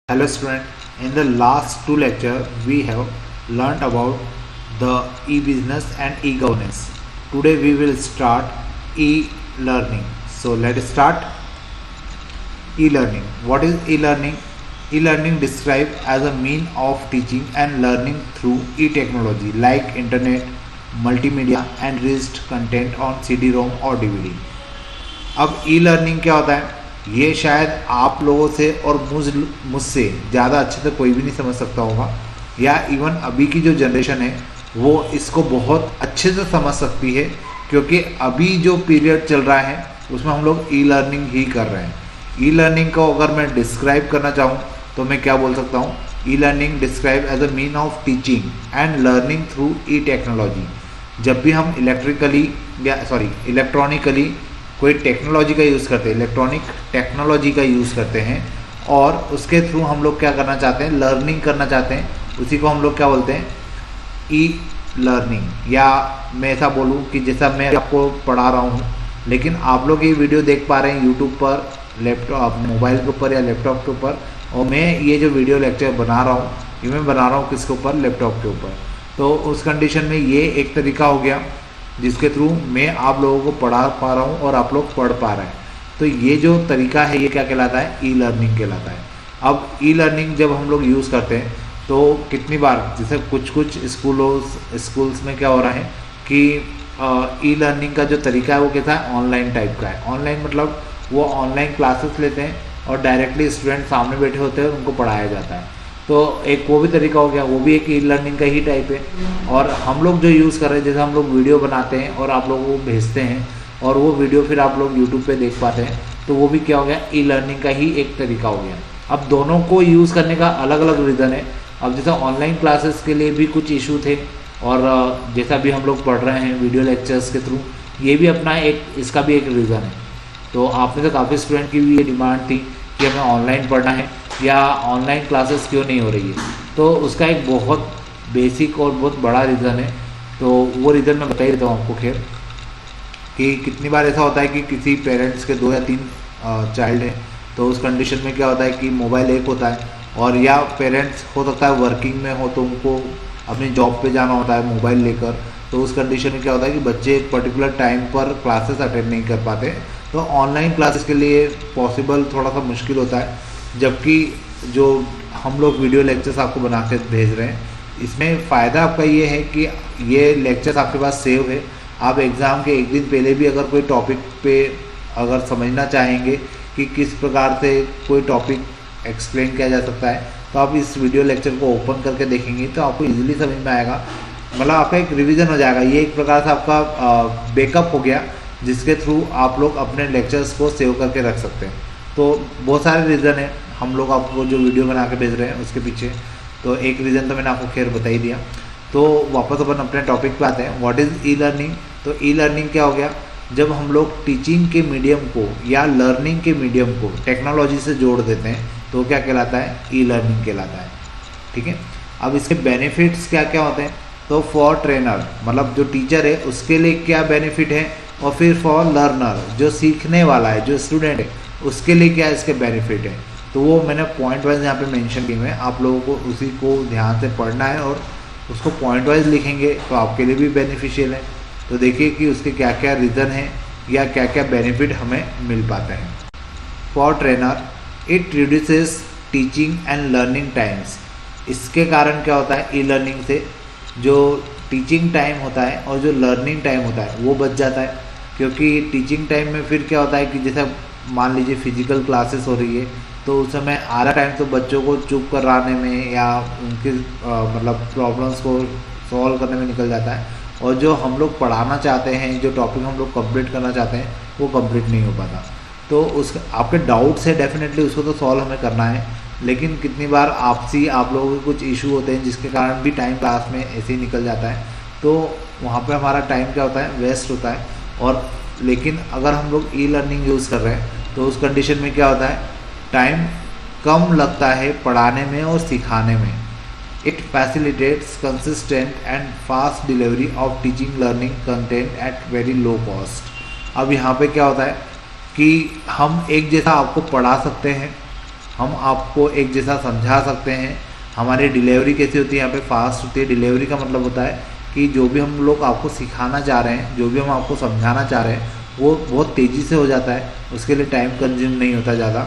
Hello student, in the last two lecture we have learnt about the e-business and e-governance. Today we will start e-learning. So let us start. E-learning. What is e-learning? E-learning described as a mean of teaching and learning through e-technology like internet, multimedia and enriched content on CD-ROM or DVD. अब e-learning क्या होता है ये शायद आप लोगों से और मुझसे ज़्यादा अच्छे से कोई भी नहीं समझ सकता होगा, या इवन अभी की जो जनरेशन है वो इसको बहुत अच्छे से समझ सकती है, क्योंकि अभी जो पीरियड चल रहा है उसमें हम लोग ई लर्निंग ही कर रहे हैं। ई लर्निंग को अगर मैं डिस्क्राइब करना चाहूँ तो मैं क्या बोल सकता हूँ? E learning describe as a mean of teaching and learning through e technology. जब भी हम इलेक्ट्रॉनिकली कोई टेक्नोलॉजी का यूज़ करते हैं, इलेक्ट्रॉनिक टेक्नोलॉजी का यूज़ करते हैं और उसके थ्रू हम लोग क्या करना चाहते हैं? लर्निंग करना चाहते हैं, उसी को हम लोग क्या बोलते हैं? E learning. या मैं ऐसा बोलूँ कि जैसा मैं आपको पढ़ा रहा हूँ, लेकिन आप लोग ये वीडियो देख पा रहे हैं यूट्यूब पर, लैपटॉप मोबाइल के ऊपर या लैपटॉप के ऊपर, और मैं ये जो वीडियो लेक्चर बना रहा हूँ ये मैं बना रहा हूँ किसके ऊपर? लैपटॉप के ऊपर। तो उस कंडीशन में ये एक तरीका हो गया जिसके थ्रू मैं आप लोगों को पढ़ा पा रहा हूँ और आप लोग पढ़ पा रहे हैं। तो ये जो तरीका है ये क्या कहलाता है? ई लर्निंग कहलाता है। अब ई लर्निंग जब हम लोग यूज़ करते हैं तो कितनी बार, जैसे कुछ स्कूल्स में क्या हो रहा है कि ई लर्निंग का जो तरीका है वो कैसा है? ऑनलाइन टाइप का है। ऑनलाइन मतलब वो ऑनलाइन क्लासेस लेते हैं और डायरेक्टली स्टूडेंट सामने बैठे होते हैं और उनको पढ़ाया जाता है। तो एक वो भी तरीका हो गया, वो भी एक ई लर्निंग का ही टाइप है। और हम लोग जो यूज़ कर रहे हैं, जैसे हम लोग वीडियो बनाते हैं और आप लोगों को भेजते हैं और वो वीडियो फिर आप लोग यूट्यूब पे देख पाते हैं, तो वो भी क्या हो गया? ई लर्निंग का ही एक तरीका हो गया। अब दोनों को यूज़ करने का अलग अलग रीज़न है। अब जैसे ऑनलाइन क्लासेस के लिए भी कुछ इशू थे, और जैसा भी हम लोग पढ़ रहे हैं वीडियो लेक्चर्स के थ्रू, ये भी अपना इसका भी एक रीज़न है। तो आप में से काफ़ी स्टूडेंट की भी ये डिमांड थी कि हमें ऑनलाइन पढ़ना है या ऑनलाइन क्लासेस क्यों नहीं हो रही है। तो उसका एक बहुत बेसिक और बहुत बड़ा रीज़न है। तो वो रीज़न मैं बता ही देता हूँ आपको। खैर, कि कितनी बार ऐसा होता है कि किसी पेरेंट्स के 2 या 3 चाइल्ड हैं, तो उस कंडीशन में क्या होता है कि मोबाइल एक होता है, और या पेरेंट्स हो सकता है वर्किंग में हो तो उनको अपनी जॉब पे जाना होता है मोबाइल लेकर। तो उस कंडीशन में क्या होता है कि बच्चे एक पर्टिकुलर टाइम पर क्लासेस अटेंड नहीं कर पाते। तो ऑनलाइन क्लासेस के लिए पॉसिबल थोड़ा सा मुश्किल होता है, जबकि जो हम लोग वीडियो लेक्चर्स आपको बना के भेज रहे हैं, इसमें फ़ायदा आपका ये है कि ये लेक्चर्स आपके पास सेव है। आप एग्ज़ाम के एक दिन पहले भी अगर कोई टॉपिक पे अगर समझना चाहेंगे कि किस प्रकार से कोई टॉपिक एक्सप्लेन किया जा सकता है, तो आप इस वीडियो लेक्चर को ओपन करके देखेंगे तो आपको ईजिली समझ में आएगा। मतलब आपका एक रिवीजन हो जाएगा। ये एक प्रकार से आपका बैकअप हो गया, जिसके थ्रू आप लोग अपने लेक्चर्स को सेव करके रख सकते हैं। तो बहुत सारे रीज़न है हम लोग आपको जो वीडियो बना के भेज रहे हैं उसके पीछे। तो एक रीज़न तो मैंने आपको खैर बता ही दिया। तो वापस अपन अपने टॉपिक पे आते हैं। What is e learning? तो ई लर्निंग क्या हो गया? जब हम लोग टीचिंग के मीडियम को या लर्निंग के मीडियम को टेक्नोलॉजी से जोड़ देते हैं तो क्या कहलाता है? ई लर्निंग कहलाता है। ठीक है। अब इसके बेनिफिट्स क्या क्या होते हैं? तो फॉर ट्रेनर मतलब जो टीचर है उसके लिए क्या बेनिफिट है, और फिर फॉर लर्नर जो सीखने वाला है, जो स्टूडेंट है, उसके लिए क्या इसके बेनिफिट है। तो वो मैंने पॉइंट वाइज यहाँ पे मेंशन किए हुए हैं। आप लोगों को उसी को ध्यान से पढ़ना है और उसको पॉइंट वाइज लिखेंगे तो आपके लिए भी बेनिफिशियल है। तो देखिए कि उसके क्या क्या रीज़न है या क्या क्या बेनिफिट हमें मिल पाते हैं। For trainer it reduces teaching and learning times. इसके कारण क्या होता है? ई लर्निंग से जो टीचिंग टाइम होता है और जो लर्निंग टाइम होता है वो बच जाता है। क्योंकि टीचिंग टाइम में फिर क्या होता है कि जैसे मान लीजिए फिजिकल क्लासेस हो रही है, तो उस समय आधा टाइम तो बच्चों को चुप कराने में या उनके मतलब प्रॉब्लम्स को सॉल्व करने में निकल जाता है, और जो हम लोग पढ़ाना चाहते हैं, जो टॉपिक हम लोग कंप्लीट करना चाहते हैं, वो कंप्लीट नहीं हो पाता। तो उस आपके डाउट्स है डेफिनेटली उसको तो सॉल्व हमें करना है, लेकिन कितनी बार आपसी आप लोगों के कुछ इशू होते हैं जिसके कारण भी टाइम क्लास में ऐसे ही निकल जाता है। तो वहाँ पे हमारा टाइम क्या होता है? वेस्ट होता है। और लेकिन अगर हम लोग ई लर्निंग यूज़ कर रहे हैं तो उस कंडीशन में क्या होता है? टाइम कम लगता है पढ़ाने में और सिखाने में। It facilitates consistent and fast delivery of teaching learning content at very low cost. अब यहाँ पे क्या होता है कि हम एक जैसा आपको पढ़ा सकते हैं हम आपको एक जैसा समझा सकते हैं। हमारी डिलीवरी कैसी होती है, यहाँ पे फास्ट होती है। डिलीवरी का मतलब होता है कि जो भी हम लोग आपको सिखाना चाह रहे हैं, जो भी हम आपको समझाना चाह रहे हैं, वो बहुत तेज़ी से हो जाता है, उसके लिए टाइम कंज्यूम नहीं होता ज़्यादा।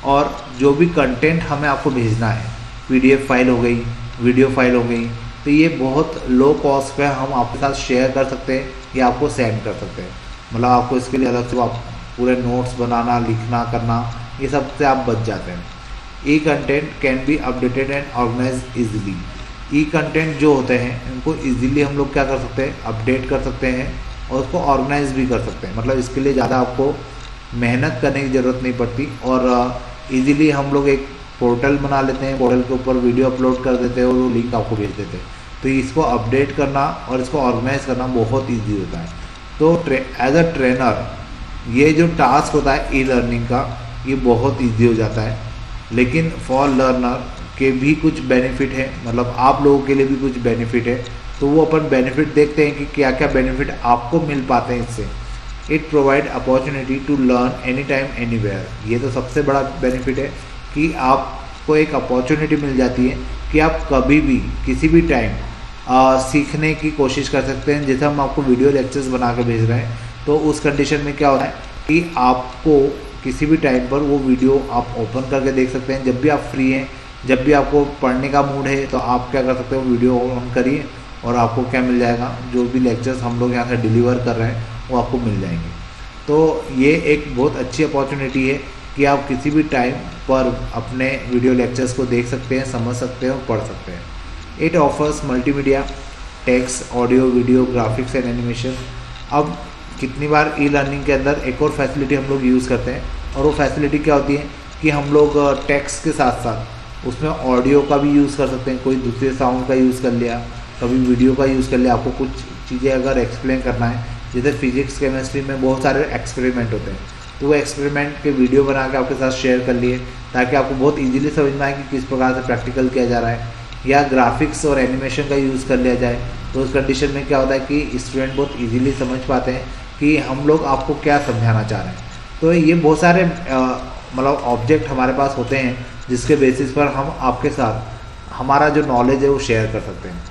और जो भी कंटेंट हमें आपको भेजना है, PDF फाइल हो गई, वीडियो फाइल हो गई, तो ये बहुत लो कॉस्ट पे हम आपके साथ शेयर कर सकते हैं या आपको सेंड कर सकते हैं। मतलब आपको इसके लिए अलग से आप पूरे नोट्स बनाना, लिखना, करना, ये सब से आप बच जाते हैं। E content can be updated and organize easily. E content जो होते हैं इनको इजीली हम लोग क्या कर सकते हैं, अपडेट कर सकते हैं और उसको ऑर्गेनाइज भी कर सकते हैं। मतलब इसके लिए ज़्यादा आपको मेहनत करने की ज़रूरत नहीं पड़ती और इजीली हम लोग एक पोर्टल बना लेते हैं, पोर्टल के ऊपर वीडियो अपलोड कर देते हैं और वो लिंक आपको भेज देते हैं। तो इसको अपडेट करना और इसको ऑर्गेनाइज करना बहुत ईजी होता है। तो एज अ ट्रेनर ये जो टास्क होता है ई लर्निंग का, ये बहुत ईजी हो जाता है। लेकिन फॉर लर्नर के भी कुछ बेनिफिट है, मतलब आप लोगों के लिए भी कुछ बेनिफिट है। तो वो अपन बेनिफिट देखते हैं कि क्या क्या बेनिफिट आपको मिल पाते हैं इससे। It provide opportunity to learn any time anywhere. ये तो सबसे बड़ा बेनिफिट है कि आपको एक अपॉर्चुनिटी मिल जाती है कि आप कभी भी किसी भी टाइम सीखने की कोशिश कर सकते हैं। जैसे हम आपको वीडियो लेक्चर्स बना के भेज रहे हैं, तो उस कंडीशन में क्या होता है कि आपको किसी भी टाइम पर वो वीडियो आप ओपन करके देख सकते हैं। जब भी आप फ्री हैं, जब भी आपको पढ़ने का मूड है, तो आप क्या कर सकते हो, वीडियो ऑन करिए और आपको क्या मिल जाएगा, जो भी लेक्चर्स हम लोग यहाँ से डिलीवर कर रहे हैं वो आपको मिल जाएंगे। तो ये एक बहुत अच्छी अपॉर्चुनिटी है कि आप किसी भी टाइम पर अपने वीडियो लेक्चर्स को देख सकते हैं, समझ सकते हैं और पढ़ सकते हैं। It offers multimedia, text, audio, video, graphics and animation. अब कितनी बार ई लर्निंग के अंदर एक और फैसिलिटी हम लोग यूज़ करते हैं, और वो फैसिलिटी क्या होती है कि हम लोग टेक्स्ट के साथ साथ उसमें ऑडियो का भी यूज़ कर सकते हैं। कोई दूसरे साउंड का यूज़ कर लिया, कभी वीडियो का यूज़ कर लिया। आपको कुछ चीज़ें अगर एक्सप्लेन करना है, जैसे फिजिक्स, केमिस्ट्री में बहुत सारे एक्सपेरिमेंट होते हैं, तो वो एक्सपेरिमेंट के वीडियो बना के आपके साथ शेयर कर लिए, ताकि आपको बहुत ईजिली समझ में आए कि किस प्रकार से प्रैक्टिकल किया जा रहा है। या ग्राफिक्स और एनिमेशन का यूज़ कर लिया जाए, तो उस कंडीशन में क्या होता है कि स्टूडेंट बहुत ईजिली समझ पाते हैं कि हम लोग आपको क्या समझाना चाह रहे हैं। तो ये बहुत सारे मतलब ऑब्जेक्ट हमारे पास होते हैं जिसके बेसिस पर हम आपके साथ हमारा जो नॉलेज है वो शेयर कर सकते हैं।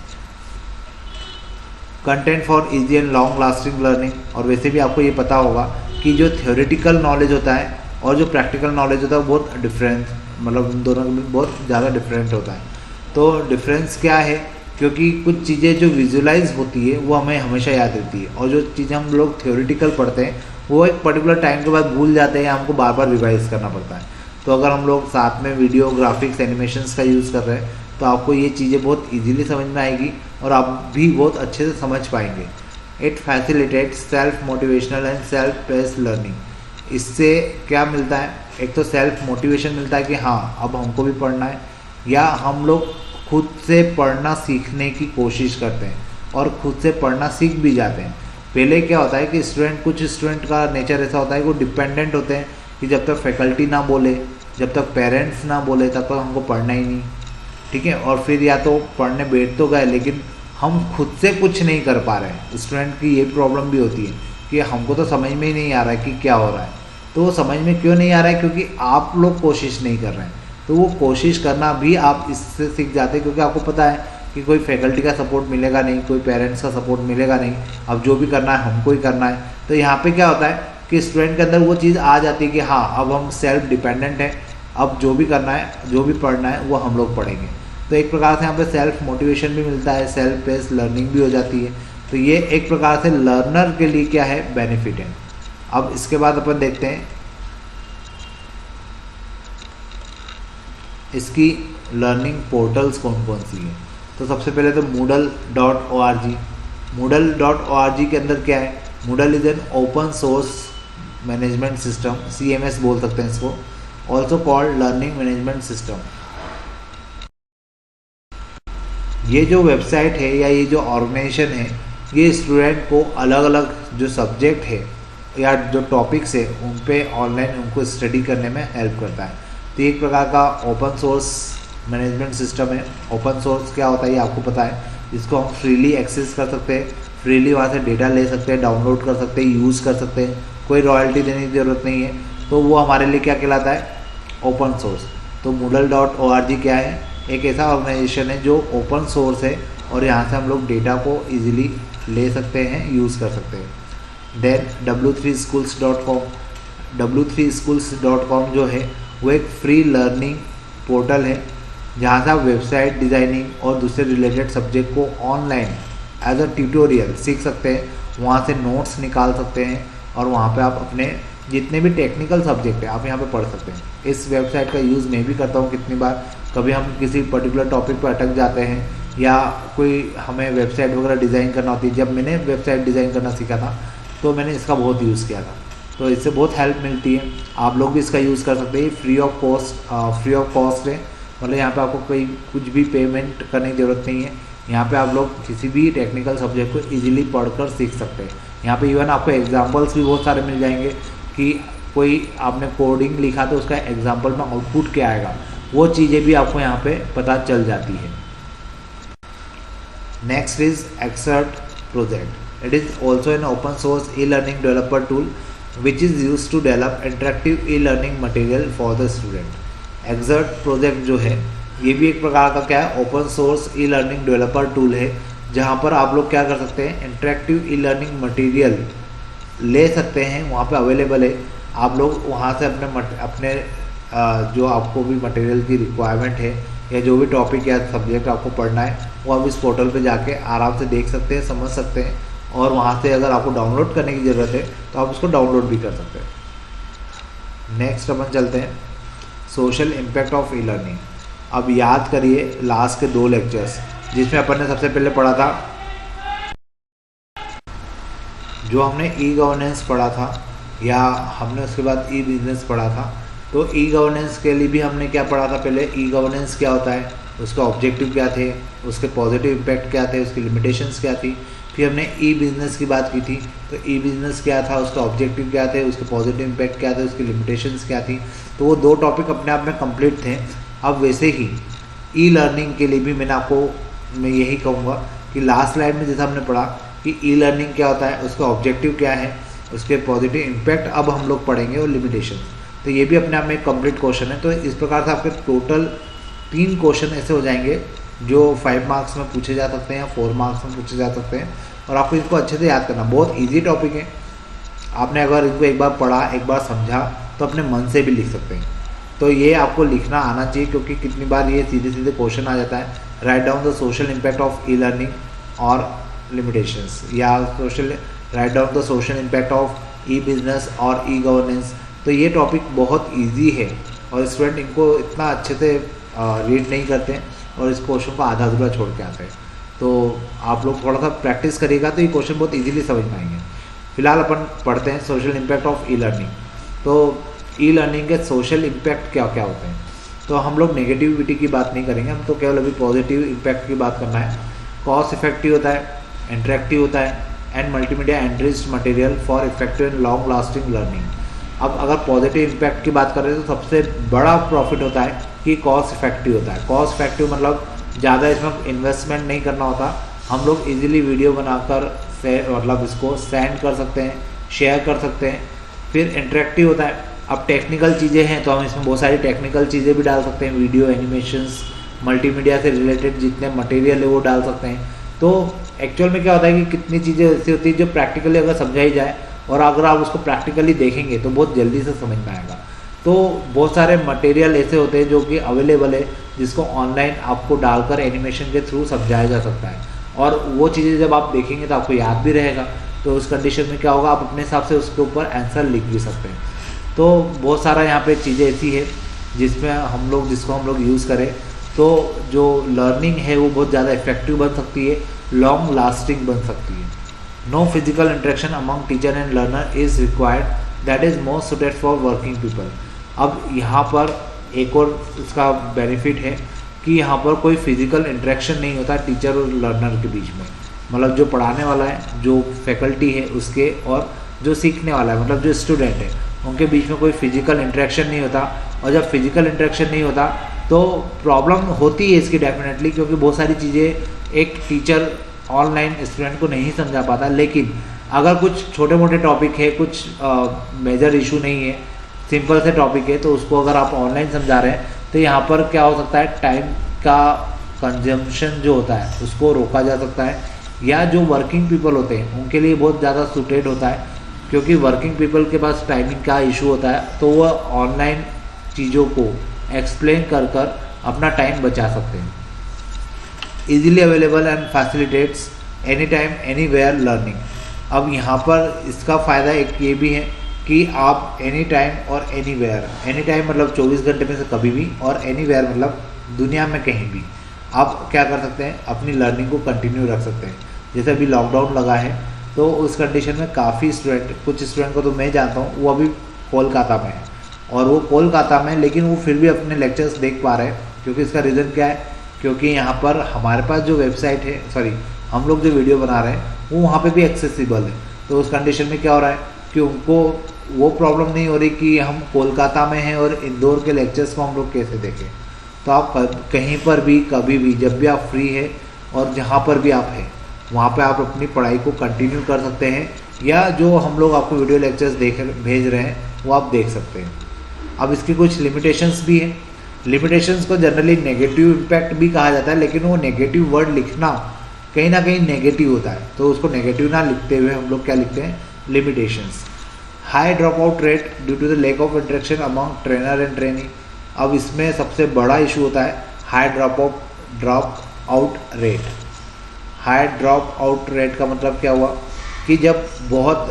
Content for easy and long lasting learning. और वैसे भी आपको ये पता होगा कि जो थ्योरेटिकल नॉलेज होता है और जो प्रैक्टिकल नॉलेज होता है वो बहुत डिफरेंस, मतलब उन दोनों में बहुत ज़्यादा डिफरेंट होता है। तो डिफरेंस क्या है, क्योंकि कुछ चीज़ें जो विजुलाइज होती है वो हमें हमेशा याद रहती है, और जो चीज़ें हम लोग थ्योरेटिकल पढ़ते हैं वो एक पर्टिकुलर टाइम के बाद भूल जाते हैं, हमको बार बार रिवाइज करना पड़ता है। तो अगर हम लोग साथ में वीडियो, ग्राफिक्स, एनिमेशंस का यूज़ कर रहे हैं, तो आपको ये चीज़ें बहुत इजीली समझ में आएगी और आप भी बहुत अच्छे से समझ पाएंगे। It facilitates self motivational and self paced learning. इससे क्या मिलता है, एक तो सेल्फ मोटिवेशन मिलता है कि हाँ अब हमको भी पढ़ना है, या हम लोग खुद से पढ़ना सीखने की कोशिश करते हैं और खुद से पढ़ना सीख भी जाते हैं। पहले क्या होता है कि कुछ स्टूडेंट का नेचर ऐसा होता है कि वो डिपेंडेंट होते हैं कि जब तक फैकल्टी ना बोले, जब तक पेरेंट्स ना बोले, तब तक हमको पढ़ना ही नहीं, ठीक है। और फिर या तो पढ़ने बैठ तो गए लेकिन हम खुद से कुछ नहीं कर पा रहे हैं। स्टूडेंट की ये प्रॉब्लम भी होती है कि हमको तो समझ में ही नहीं आ रहा है कि क्या हो रहा है। तो वो समझ में क्यों नहीं आ रहा है, क्योंकि आप लोग कोशिश नहीं कर रहे हैं। तो वो कोशिश करना भी आप इससे सीख जाते हैं, क्योंकि आपको पता है कि कोई फैकल्टी का सपोर्ट मिलेगा नहीं, कोई पेरेंट्स का सपोर्ट मिलेगा नहीं, अब जो भी करना है हमको ही करना है। तो यहाँ पे क्या होता है कि स्टूडेंट के अंदर वो चीज़ आ जाती है कि हाँ अब हम सेल्फ डिपेंडेंट हैं, अब जो भी करना है, जो भी पढ़ना है वो हम लोग पढ़ेंगे। तो एक प्रकार से यहाँ पे सेल्फ मोटिवेशन भी मिलता है, सेल्फ पेस्ड लर्निंग भी हो जाती है। तो ये एक प्रकार से लर्नर के लिए क्या है, बेनिफिट है। अब इसके बाद अपन देखते हैं इसकी लर्निंग पोर्टल्स कौन कौन सी है। तो सबसे पहले तो moodle.org। moodle.org के अंदर क्या है, Moodle is an open source management system, CMS बोल सकते हैं इसको, also called learning management system. ये जो वेबसाइट है या ये जो ऑर्गेनाइजेशन है, ये स्टूडेंट को अलग अलग जो सब्जेक्ट है या जो टॉपिक्स है उन पे ऑनलाइन उनको स्टडी करने में हेल्प करता है। तो एक प्रकार का ओपन सोर्स मैनेजमेंट सिस्टम है। ओपन सोर्स क्या होता है ये आपको पता है, इसको हम फ्रीली एक्सेस कर सकते हैं, फ्रीली वहाँ से डेटा ले सकते हैं, डाउनलोड कर सकते हैं, यूज़ कर सकते हैं, कोई रॉयल्टी देने की ज़रूरत नहीं है। तो वो हमारे लिए क्या कहलाता है, ओपन सोर्स। तो moodle.org क्या है, एक ऐसा ऑर्गेनाइजेशन है जो ओपन सोर्स है और यहाँ से हम लोग डेटा को इजीली ले सकते हैं, यूज़ कर सकते हैं। देन w3schools.com, w3schools.com जो है वो एक फ्री लर्निंग पोर्टल है जहाँ से आप वेबसाइट डिज़ाइनिंग और दूसरे रिलेटेड सब्जेक्ट को ऑनलाइन एज अ ट्यूटोरियल सीख सकते हैं, वहाँ से नोट्स निकाल सकते हैं और वहाँ पे आप अपने जितने भी टेक्निकल सब्जेक्ट है आप यहाँ पे पढ़ सकते हैं। इस वेबसाइट का यूज़ मैं भी करता हूँ कितनी बार, कभी हम किसी पर्टिकुलर टॉपिक पर अटक जाते हैं या कोई हमें वेबसाइट वगैरह डिज़ाइन करना होती है। जब मैंने वेबसाइट डिज़ाइन करना सीखा था तो मैंने इसका बहुत यूज़ किया था, तो इससे बहुत हेल्प मिलती है। आप लोग भी इसका यूज़ कर सकते हैं, फ्री ऑफ कॉस्ट है, मतलब यहाँ पे आपको कोई कुछ भी पेमेंट करने की ज़रूरत नहीं है। यहाँ पे आप लोग किसी भी टेक्निकल सब्जेक्ट को इजीली पढ़कर सीख सकते हैं। यहाँ पे इवन आपको एग्जांपल्स भी बहुत सारे मिल जाएंगे कि कोई आपने कोडिंग लिखा तो उसका एग्जांपल में आउटपुट क्या आएगा, वो चीज़ें भी आपको यहाँ पे पता चल जाती है। Next is exert project. It is also an open source e learning developer tool which is used to develop interactive e-learning material for the student। Exert project जो है ये भी एक प्रकार का क्या है, open source e learning developer tool है, जहाँ पर आप लोग क्या कर सकते हैं, इंटरेक्टिव ई लर्निंग मटेरियल ले सकते हैं, वहाँ पे अवेलेबल है। आप लोग वहाँ से अपने जो आपको भी मटेरियल की रिक्वायरमेंट है या जो भी टॉपिक या सब्जेक्ट आपको पढ़ना है वो आप इस पोर्टल पे जाके आराम से देख सकते हैं, समझ सकते हैं, और वहाँ से अगर आपको डाउनलोड करने की ज़रूरत है तो आप उसको डाउनलोड भी कर सकते हैं। नेक्स्ट अपन चलते हैं social impact of e learning. अब याद करिए लास्ट के 2 लेक्चर्स जिसमें अपन ने सबसे पहले पढ़ा था, जो हमने ई गवर्नेंस पढ़ा था या हमने उसके बाद ई बिजनेस पढ़ा था। तो ई गवर्नेंस के लिए भी हमने क्या पढ़ा था, पहले ई गवर्नेंस क्या होता है, उसका ऑब्जेक्टिव क्या थे, उसके पॉजिटिव इम्पैक्ट क्या थे, उसकी लिमिटेशंस क्या थी। फिर हमने ई बिज़नेस की बात की थी, तो ई बिज़नेस क्या था, उसका ऑब्जेक्टिव क्या थे, उसके पॉजिटिव इम्पैक्ट क्या थे, उसकी लिमिटेशंस क्या थी। तो वो 2 टॉपिक अपने आप में कंप्लीट थे। अब वैसे ही ई लर्निंग के लिए भी मैं यही कहूँगा कि लास्ट स्लाइड में जैसा हमने पढ़ा कि ई लर्निंग क्या होता है, उसका ऑब्जेक्टिव क्या है, उसके पॉजिटिव इम्पैक्ट अब हम लोग पढ़ेंगे और लिमिटेशन। तो ये भी अपने आप में एक कंप्लीट क्वेश्चन है। तो इस प्रकार से आपके टोटल 3 क्वेश्चन ऐसे हो जाएंगे जो 5 मार्क्स में पूछे जा सकते हैं या 4 मार्क्स में पूछे जा सकते हैं, और आपको इसको अच्छे से याद करना। बहुत इजी टॉपिक है, आपने अगर इनको एक बार पढ़ा, एक बार समझा तो अपने मन से भी लिख सकते हैं। तो ये आपको लिखना आना चाहिए, क्योंकि कितनी बार ये सीधे सीधे क्वेश्चन आ जाता है, write down the social impact of e learning और लिमिटेशंस, या write down the social impact of E business और ई गवर्नेंस। तो ये टॉपिक बहुत ईजी है और स्टूडेंट इनको इतना अच्छे से रीड नहीं करते हैं और इस क्वेश्चन को आधा अधूरा छोड़ के आते हैं। तो आप लोग थोड़ा सा प्रैक्टिस करिएगा तो ये क्वेश्चन बहुत इजीली समझ पाएंगे। फिलहाल अपन पढ़ते हैं social impact of e learning. तो ई लर्निंग के सोशल इम्पैक्ट क्या क्या होते हैं, तो हम लोग नेगेटिविटी की बात नहीं करेंगे, हम तो केवल अभी पॉजिटिव इम्पैक्ट की बात करना है। कॉस्ट इफेक्टिव होता है, इंटरेक्टिव होता है, and multimedia enriched material for effective and long lasting learning. अब अगर पॉजिटिव इम्पैक्ट की बात करें तो सबसे बड़ा प्रॉफिट होता है कि कॉस्ट इफेक्टिव होता है। कॉस्ट इफेक्टिव मतलब ज़्यादा इसमें इन्वेस्टमेंट नहीं करना होता, हम लोग इजीली वीडियो बनाकर मतलब इसको सेंड कर सकते हैं, शेयर कर सकते हैं। फिर इंटरेक्टिव होता है, अब टेक्निकल चीज़ें हैं तो हम इसमें बहुत सारी टेक्निकल चीज़ें भी डाल सकते हैं, वीडियो, एनिमेशंस, मल्टीमीडिया से रिलेटेड जितने मटेरियल है वो डाल सकते हैं। तो एक्चुअल में क्या होता है कि कितनी चीज़ें ऐसी होती है जो प्रैक्टिकली अगर समझाई जाए और अगर आप उसको प्रैक्टिकली देखेंगे तो बहुत जल्दी से समझ में आएगा। तो बहुत सारे मटेरियल ऐसे होते हैं जो कि अवेलेबल है, जिसको ऑनलाइन आपको डालकर एनिमेशन के थ्रू समझाया जा सकता है, और वो चीज़ें जब आप देखेंगे तो आपको याद भी रहेगा। तो उस कंडीशन में क्या होगा, आप अपने हिसाब से उसके ऊपर आंसर लिख भी सकते हैं। तो बहुत सारा यहाँ पे चीज़ें ऐसी है जिसको हम लोग यूज़ करें तो जो लर्निंग है वो बहुत ज़्यादा इफेक्टिव बन सकती है, लॉन्ग लास्टिंग बन सकती है। No physical interaction among teacher and learner is required, that is most suited for working people. अब यहाँ पर एक और उसका बेनिफिट है कि यहाँ पर कोई फिजिकल इंटरेक्शन नहीं होता टीचर और लर्नर के बीच में, मतलब जो पढ़ाने वाला है, जो फैकल्टी है उसके, और जो सीखने वाला है मतलब जो स्टूडेंट है, उनके बीच में कोई फिजिकल इंटरेक्शन नहीं होता। और जब फिजिकल इंटरेक्शन नहीं होता तो प्रॉब्लम होती है इसकी डेफिनेटली, क्योंकि बहुत सारी चीज़ें एक टीचर ऑनलाइन स्टूडेंट को नहीं समझा पाता। लेकिन अगर कुछ छोटे मोटे टॉपिक है, कुछ मेजर इशू नहीं है, सिंपल से टॉपिक है, तो उसको अगर आप ऑनलाइन समझा रहे हैं तो यहाँ पर क्या हो सकता है, टाइम का कंजम्पशन जो होता है उसको रोका जा सकता है, या जो वर्किंग पीपल होते हैं उनके लिए बहुत ज़्यादा सूटेड होता है, क्योंकि वर्किंग पीपल के पास टाइमिंग का इशू होता है, तो वह ऑनलाइन चीज़ों को एक्सप्लेन कर कर अपना टाइम बचा सकते हैं। Easily available and facilitates any time anywhere learning. अब यहाँ पर इसका फ़ायदा एक ये भी है कि आप एनी टाइम और एनी वेयर, एनी टाइम मतलब 24 घंटे में से कभी भी, और एनी वेयर मतलब दुनिया में कहीं भी आप क्या कर सकते हैं, अपनी लर्निंग को कंटिन्यू रख सकते हैं। जैसे अभी लॉकडाउन लगा है तो उस कंडीशन में काफ़ी स्टूडेंट, कुछ स्टूडेंट को तो मैं जानता हूँ वो अभी कोलकाता में है, और वो कोलकाता में लेकिन वो फिर भी अपने लेक्चर्स देख पा रहे हैं, क्योंकि इसका रीज़न क्या है, क्योंकि यहाँ पर हमारे पास जो वेबसाइट है, सॉरी हम लोग जो वीडियो बना रहे हैं वो वहाँ पे भी एक्सेसिबल है। तो उस कंडीशन में क्या हो रहा है कि उनको वो प्रॉब्लम नहीं हो रही कि हम कोलकाता में हैं और इंदौर के लेक्चर्स को हम लोग कैसे देखें। तो आप कहीं पर भी कभी भी जब भी आप फ्री है और जहाँ पर भी आप हैं वहाँ पे आप अपनी पढ़ाई को कंटिन्यू कर सकते हैं, या जो हम लोग आपको वीडियो लेक्चर्स भेज रहे हैं वो आप देख सकते हैं। अब इसकी कुछ लिमिटेशंस भी हैं। लिमिटेशंस को जनरली नेगेटिव इम्पैक्ट भी कहा जाता है, लेकिन वो नेगेटिव वर्ड लिखना कहीं ना कहीं नेगेटिव होता है, तो उसको नेगेटिव ना लिखते हुए हम लोग क्या लिखते हैं, limitations. High drop out rate due to the lack of interaction among trainer and trainee. अब इसमें सबसे बड़ा इशू होता है high drop out rate. High drop out rate का मतलब क्या हुआ कि जब बहुत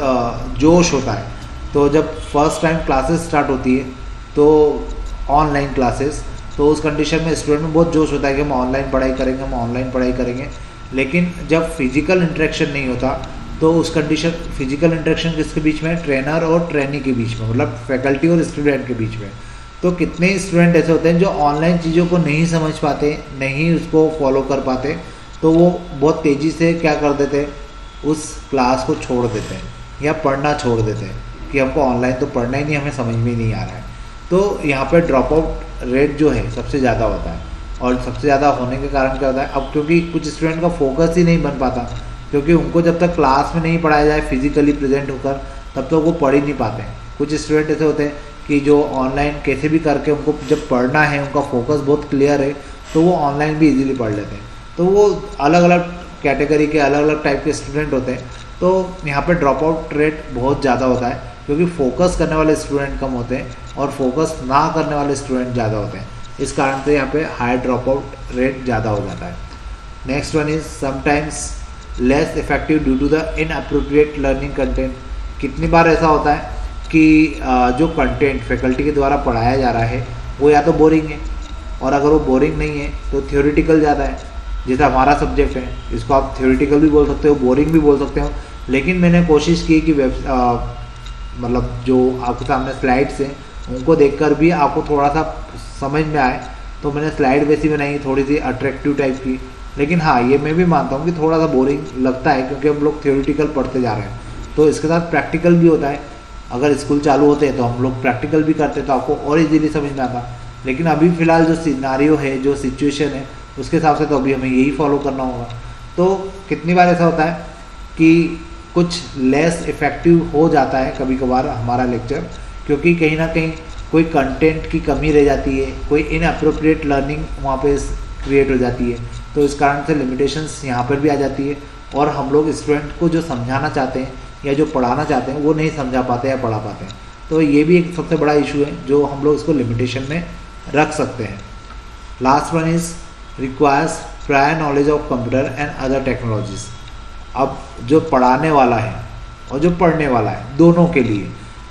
जोश होता है, तो जब फर्स्ट टाइम क्लासेस स्टार्ट होती है तो ऑनलाइन क्लासेस, तो उस कंडीशन में स्टूडेंट में बहुत जोश होता है कि हम ऑनलाइन पढ़ाई करेंगे, हम ऑनलाइन पढ़ाई करेंगे। लेकिन जब फिजिकल इंटरेक्शन नहीं होता तो उस कंडीशन, फिजिकल इंटरेक्शन किसके बीच में, ट्रेनर और ट्रेनी के बीच में, मतलब फैकल्टी और स्टूडेंट के बीच में। तो कितने स्टूडेंट ऐसे होते हैं जो ऑनलाइन चीज़ों को नहीं समझ पाते, नहीं उसको फॉलो कर पाते, तो वो बहुत तेज़ी से क्या कर देते हैं, उस क्लास को छोड़ देते हैं या पढ़ना छोड़ देते हैं कि हमको ऑनलाइन तो पढ़ना ही नहीं, हमें समझ में ही नहीं आ रहा है। तो यहाँ पर ड्रॉप आउट रेट जो है सबसे ज़्यादा होता है, और सबसे ज़्यादा होने के कारण क्या होता है, अब क्योंकि कुछ स्टूडेंट का फोकस ही नहीं बन पाता, क्योंकि उनको जब तक क्लास में नहीं पढ़ाया जाए फिजिकली प्रेजेंट होकर तब तक वो पढ़ ही नहीं पाते हैं। कुछ स्टूडेंट ऐसे होते हैं कि जो ऑनलाइन कैसे भी करके उनको जब पढ़ना है, उनका फोकस बहुत क्लियर है, तो वो ऑनलाइन भी इजीली पढ़ लेते हैं। तो वो अलग अलग कैटेगरी के अलग अलग टाइप के स्टूडेंट होते हैं। तो यहाँ पे ड्रॉप आउट रेट बहुत ज़्यादा होता है, क्योंकि फोकस करने वाले स्टूडेंट कम होते हैं और फोकस ना करने वाले स्टूडेंट ज़्यादा होते हैं। इस कारण से यहाँ पे हाई ड्रॉप आउट रेट ज़्यादा हो जाता है। Next one is sometimes less effective due to the inappropriate learning content. कितनी बार ऐसा होता है कि जो कंटेंट फैकल्टी के द्वारा पढ़ाया जा रहा है वो या तो बोरिंग है, और अगर वो बोरिंग नहीं है तो थ्योरेटिकल ज़्यादा है। जैसे हमारा सब्जेक्ट है, इसको आप थ्योरेटिकल भी बोल सकते हो, बोरिंग भी बोल सकते हो। लेकिन मैंने कोशिश की कि मतलब जो आपके सामने स्लाइड्स हैं उनको देखकर भी आपको थोड़ा सा समझ में आए, तो मैंने स्लाइड वैसी बनाई, थोड़ी सी अट्रैक्टिव टाइप की। लेकिन हाँ, ये मैं भी मानता हूँ कि थोड़ा सा बोरिंग लगता है, क्योंकि हम लोग थ्योरेटिकल पढ़ते जा रहे हैं। तो इसके साथ प्रैक्टिकल भी होता है। अगर स्कूल चालू होते हैं तो हम लोग प्रैक्टिकल भी करते तो आपको और इजीली समझ में आता। लेकिन अभी फ़िलहाल जो सिनारियो है, जो सिचुएशन है, उसके हिसाब से तो अभी हमें यही फॉलो करना होगा। तो कितनी बार ऐसा होता है कि कुछ लेस इफ़ेक्टिव हो जाता है कभी कभार हमारा लेक्चर, क्योंकि कहीं ना कहीं कोई कंटेंट की कमी रह जाती है, कोई इनअप्रोप्रिएट लर्निंग वहाँ पे क्रिएट हो जाती है। तो इस कारण से लिमिटेशंस यहाँ पर भी आ जाती है, और हम लोग स्टूडेंट को जो समझाना चाहते हैं या जो पढ़ाना चाहते हैं वो नहीं समझा पाते या पढ़ा पाते हैं। तो ये भी एक सबसे बड़ा इशू है जो हम लोग इसको लिमिटेशन में रख सकते हैं। Last one is requires prior knowledge of computer and other technologies. अब जो पढ़ाने वाला है और जो पढ़ने वाला है, दोनों के लिए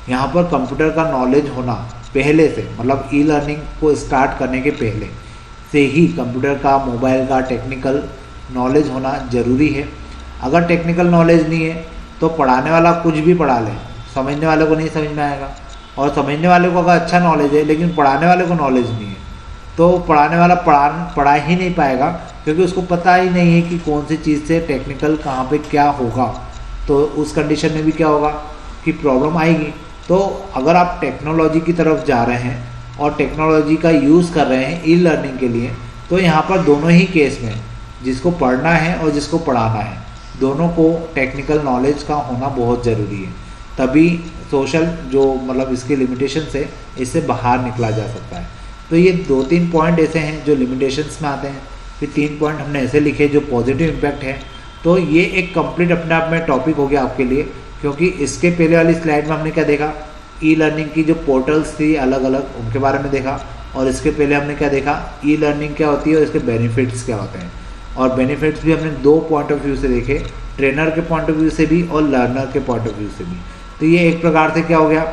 यहाँ पर कंप्यूटर का नॉलेज होना पहले से, मतलब ई लर्निंग को स्टार्ट करने के पहले से ही कंप्यूटर का, मोबाइल का टेक्निकल नॉलेज होना ज़रूरी है। अगर टेक्निकल नॉलेज नहीं है तो पढ़ाने वाला कुछ भी पढ़ा ले, समझने वाले को नहीं समझ में आएगा। और समझने वाले को अगर अच्छा नॉलेज है लेकिन पढ़ाने वाले को नॉलेज नहीं है, तो पढ़ाने वाला पढ़ा ही नहीं पाएगा, क्योंकि उसको पता ही नहीं है कि कौन सी चीज़ से टेक्निकल कहाँ पे क्या होगा। तो उस कंडीशन में भी क्या होगा कि प्रॉब्लम आएगी। तो अगर आप टेक्नोलॉजी की तरफ जा रहे हैं और टेक्नोलॉजी का यूज़ कर रहे हैं ई लर्निंग के लिए, तो यहाँ पर दोनों ही केस में, जिसको पढ़ना है और जिसको पढ़ाना है, दोनों को टेक्निकल नॉलेज का होना बहुत ज़रूरी है। तभी सोशल जो मतलब इसके लिमिटेशन से इससे बाहर निकला जा सकता है। तो ये 2-3 पॉइंट ऐसे हैं जो लिमिटेशंस में आते हैं, फिर 3 पॉइंट हमने ऐसे लिखे जो पॉजिटिव इम्पैक्ट है। तो ये एक कंप्लीट अपने आप में टॉपिक हो गया आपके लिए, क्योंकि इसके पहले वाली स्लाइड में हमने क्या देखा, ई लर्निंग की जो पोर्टल्स थी अलग अलग उनके बारे में देखा, और इसके पहले हमने क्या देखा, ई लर्निंग क्या होती है और इसके बेनिफिट्स क्या होते हैं। और बेनिफिट्स भी हमने 2 पॉइंट ऑफ व्यू से देखे, ट्रेनर के पॉइंट ऑफ व्यू से भी और लर्नर के पॉइंट ऑफ व्यू से भी। तो ये एक प्रकार से क्या हो गया,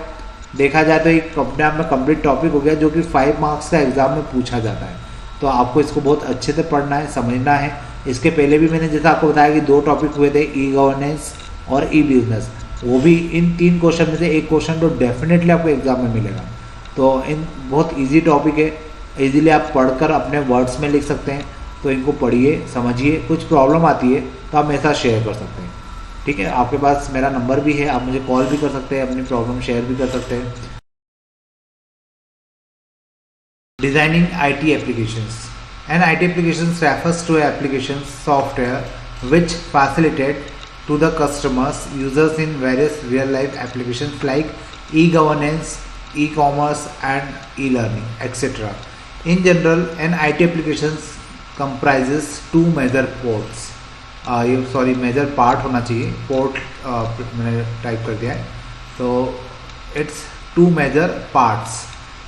देखा जाए तो एक अपने आप में कंप्लीट टॉपिक हो गया जो कि 5 मार्क्स का एग्जाम में पूछा जाता है। तो आपको इसको बहुत अच्छे से पढ़ना है, समझना है। इसके पहले भी मैंने जैसा आपको बताया कि 2 टॉपिक हुए थे, ई गवर्नेंस और ई बिजनेस, वो भी इन 3 क्वेश्चन में से एक क्वेश्चन तो डेफिनेटली आपको एग्जाम में मिलेगा। तो इन बहुत ईजी टॉपिक है, ईजिली आप पढ़कर अपने वर्ड्स में लिख सकते हैं। तो इनको पढ़िए, समझिए, कुछ प्रॉब्लम आती है तो आप मेरे साथ शेयर कर सकते हैं, ठीक है। आपके पास मेरा नंबर भी है, आप मुझे कॉल भी कर सकते हैं, अपनी प्रॉब्लम शेयर भी कर सकते हैं। Designing IT applications. An IT applications refers to applications software which facilitate to the customers users in various real life applications like e-governance, e-commerce and e-learning, etc. In general, an IT applications comprises 2 major ports. ये major part होना चाहिए, port मैंने type कर दिया है, तो it's 2 major parts.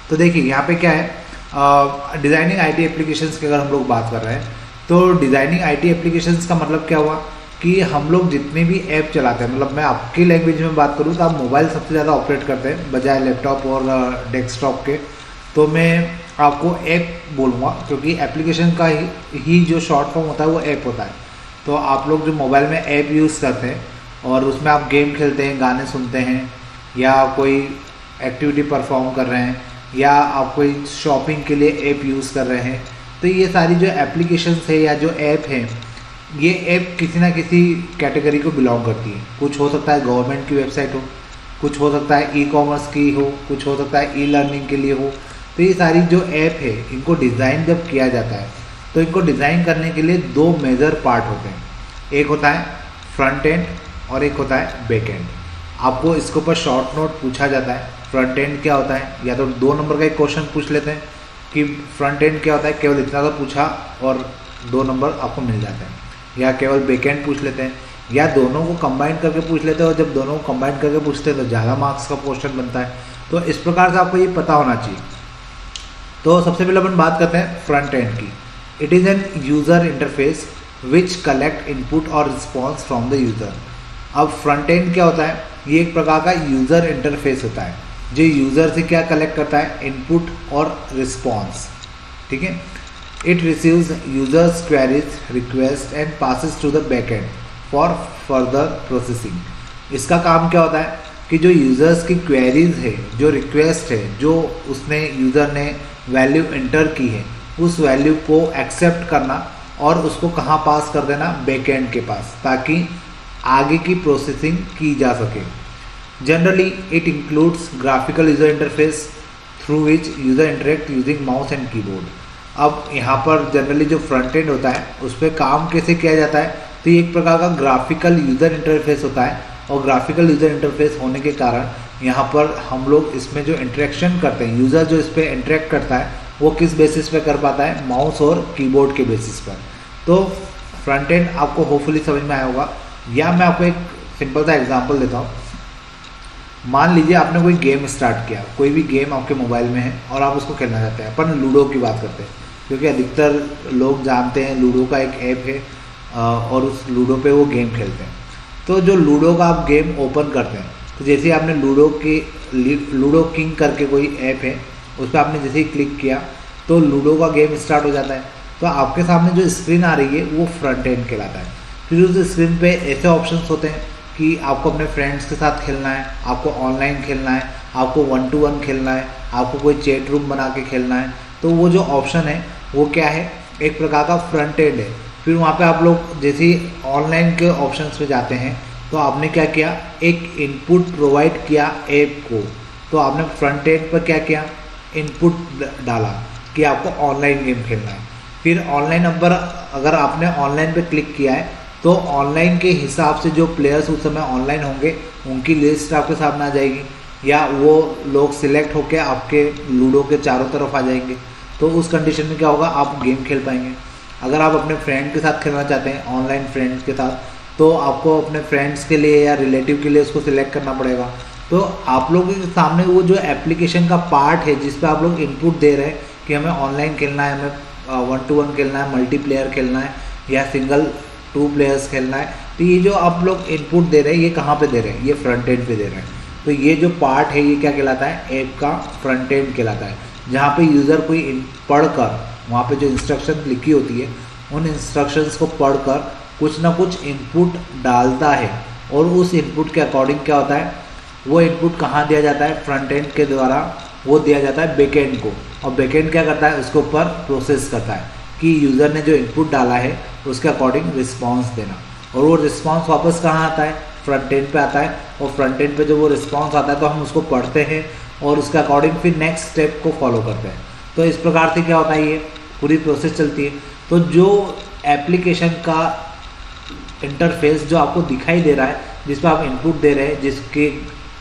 तो देखिए यहाँ पे क्या है, डिज़ाइनिंग IT एप्लीकेशंस की अगर हम लोग बात कर रहे हैं, तो डिज़ाइनिंग IT एप्लीकेशंस का मतलब क्या हुआ कि हम लोग जितने भी ऐप चलाते हैं, मतलब मैं आपकी लैंग्वेज में बात करूँ तो आप मोबाइल सबसे ज़्यादा ऑपरेट करते हैं बजाय लैपटॉप और डेस्कटॉप के। तो मैं आपको ऐप बोलूँगा, क्योंकि एप्लीकेशन का ही जो शॉर्ट फॉर्म होता है वो ऐप होता है। तो आप लोग जो मोबाइल में ऐप यूज़ करते हैं और उसमें आप गेम खेलते हैं, गाने सुनते हैं, या कोई एक्टिविटी परफॉर्म कर रहे हैं, या आप कोई शॉपिंग के लिए ऐप यूज़ कर रहे हैं, तो ये सारी जो एप्लीकेशंस है या जो ऐप हैं, ये ऐप किसी ना किसी कैटेगरी को बिलोंग करती है। कुछ हो सकता है गवर्नमेंट की वेबसाइट हो, कुछ हो सकता है ई-कॉमर्स की हो, कुछ हो सकता है ई-लर्निंग के लिए हो। तो ये सारी जो ऐप है, इनको डिज़ाइन जब किया जाता है तो इनको डिज़ाइन करने के लिए 2 मेजर पार्ट होते हैं। एक होता है फ्रंट एंड और एक होता है बैक एंड। आपको इसके ऊपर शॉर्ट नोट पूछा जाता है, फ्रंट एंड क्या होता है, या तो 2 नंबर का एक क्वेश्चन पूछ लेते हैं कि फ्रंट एंड क्या होता है, केवल इतना सा पूछा और 2 नंबर आपको मिल जाते हैं, या केवल बैक एंड पूछ लेते हैं, या दोनों को कंबाइन करके पूछ लेते हैं, और जब दोनों को कंबाइन करके पूछते हैं तो ज़्यादा मार्क्स का क्वेश्चन बनता है। तो इस प्रकार से आपको ये पता होना चाहिए। तो सबसे पहले अपन बात करते हैं फ्रंट एंड की। It is an user interface which collect input और रिस्पॉन्स फ्रॉम द यूज़र। अब फ्रंट एंड क्या होता है, ये एक प्रकार का यूज़र इंटरफेस होता है जो यूज़र से क्या कलेक्ट करता है, इनपुट और रिस्पॉन्स, ठीक है। It receives users queries request and passes to the back end for further processing. इसका काम क्या होता है कि जो यूज़र्स की क्वेरीज है, जो रिक्वेस्ट है, जो उसने यूज़र ने वैल्यू एंटर की है, उस वैल्यू को एक्सेप्ट करना और उसको कहाँ पास कर देना, बैक एंड के पास, ताकि आगे की प्रोसेसिंग की जा सके। Generally it includes graphical user interface through which user interact using mouse and keyboard. अब यहाँ पर जनरली जो फ्रंट एंड होता है उस पर काम कैसे किया जाता है, तो ये एक प्रकार का ग्राफिकल यूज़र इंटरफेस होता है, और ग्राफिकल यूज़र इंटरफेस होने के कारण यहाँ पर हम लोग इसमें जो इंटरेक्शन करते हैं, यूज़र जो इस पर इंटरेक्ट करता है वो किस बेसिस पे कर पाता है, माउस और कीबोर्ड के बेसिस पर। तो फ्रंट एंड आपको होपफुली समझ में आया होगा। या मैं आपको एक सिंपल सा एग्जांपल देता हूँ। मान लीजिए आपने कोई गेम स्टार्ट किया, कोई भी गेम आपके मोबाइल में है और आप उसको खेलना चाहते हैं। अपन लूडो की बात करते हैं, क्योंकि अधिकतर लोग जानते हैं लूडो का एक ऐप है और उस लूडो पे वो गेम खेलते हैं। तो जो लूडो का आप गेम ओपन करते हैं, तो जैसे आपने लूडो किंग करके कोई ऐप है, उस पर आपने जैसे ही क्लिक किया तो लूडो का गेम स्टार्ट हो जाता है। तो आपके सामने जो स्क्रीन आ रही है वो फ्रंट एंड कहलाता है। फिर उस स्क्रीन पे ऐसे ऑप्शंस होते हैं कि आपको अपने फ्रेंड्स के साथ खेलना है, आपको ऑनलाइन खेलना है, आपको 1-to-1 खेलना है, आपको कोई चैट रूम बना के खेलना है। तो वो जो ऑप्शन है वो क्या है, एक प्रकार का फ्रंट एंड है। फिर वहाँ पे आप लोग जैसे ही ऑनलाइन के ऑप्शंस पे जाते हैं तो आपने क्या किया, एक इनपुट प्रोवाइड किया ऐप को। तो आपने फ्रंट एंड पर क्या किया, इनपुट डाला कि आपको ऑनलाइन गेम खेलना है। फिर ऑनलाइन नंबर अगर आपने ऑनलाइन पे क्लिक किया है तो ऑनलाइन के हिसाब से जो प्लेयर्स उस समय ऑनलाइन होंगे उनकी लिस्ट आपके सामने आ जाएगी, या वो लोग सिलेक्ट होकर आपके लूडो के चारों तरफ आ जाएंगे। तो उस कंडीशन में क्या होगा, आप गेम खेल पाएंगे। अगर आप अपने फ्रेंड के साथ खेलना चाहते हैं, ऑनलाइन फ्रेंड्स के साथ, तो आपको अपने फ्रेंड्स के लिए या रिलेटिव के लिए उसको सिलेक्ट करना पड़ेगा। तो आप लोगों के सामने वो जो एप्लीकेशन का पार्ट है जिस पे आप लोग इनपुट दे रहे हैं कि हमें ऑनलाइन खेलना है, हमें 1-to-1 खेलना है, मल्टीप्लेयर खेलना है या सिंगल 2 प्लेयर्स खेलना है, तो ये जो आप लोग इनपुट दे रहे हैं ये कहाँ पे दे रहे हैं, ये फ्रंट एंड पे दे रहे हैं। तो ये जो पार्ट है ये क्या कहलाता है, ऐप का फ्रंट एंड कहलाता है, जहाँ पे यूज़र कोई पढ़कर वहाँ पे जो इंस्ट्रक्शन लिखी होती है उन इंस्ट्रक्शंस को पढ़कर कुछ ना कुछ इनपुट डालता है, और उस इनपुट के अकॉर्डिंग क्या होता है, वो इनपुट कहाँ दिया जाता है, फ्रंट एंड के द्वारा वो दिया जाता है बैकएंड को, और बैकएंड क्या करता है, उसके ऊपर प्रोसेस करता है कि यूज़र ने जो इनपुट डाला है उसके अकॉर्डिंग रिस्पांस देना, और वो रिस्पांस वापस कहाँ आता है, फ्रंट एंड पे आता है, और फ्रंट एंड पे जब वो रिस्पांस आता है तो हम उसको पढ़ते हैं और उसके अकॉर्डिंग फिर नेक्स्ट स्टेप को फॉलो करते हैं। तो इस प्रकार से क्या होता है, ये पूरी प्रोसेस चलती है। तो जो एप्लीकेशन का इंटरफेस जो आपको दिखाई दे रहा है, जिस पर आप इनपुट दे रहे हैं, जिसके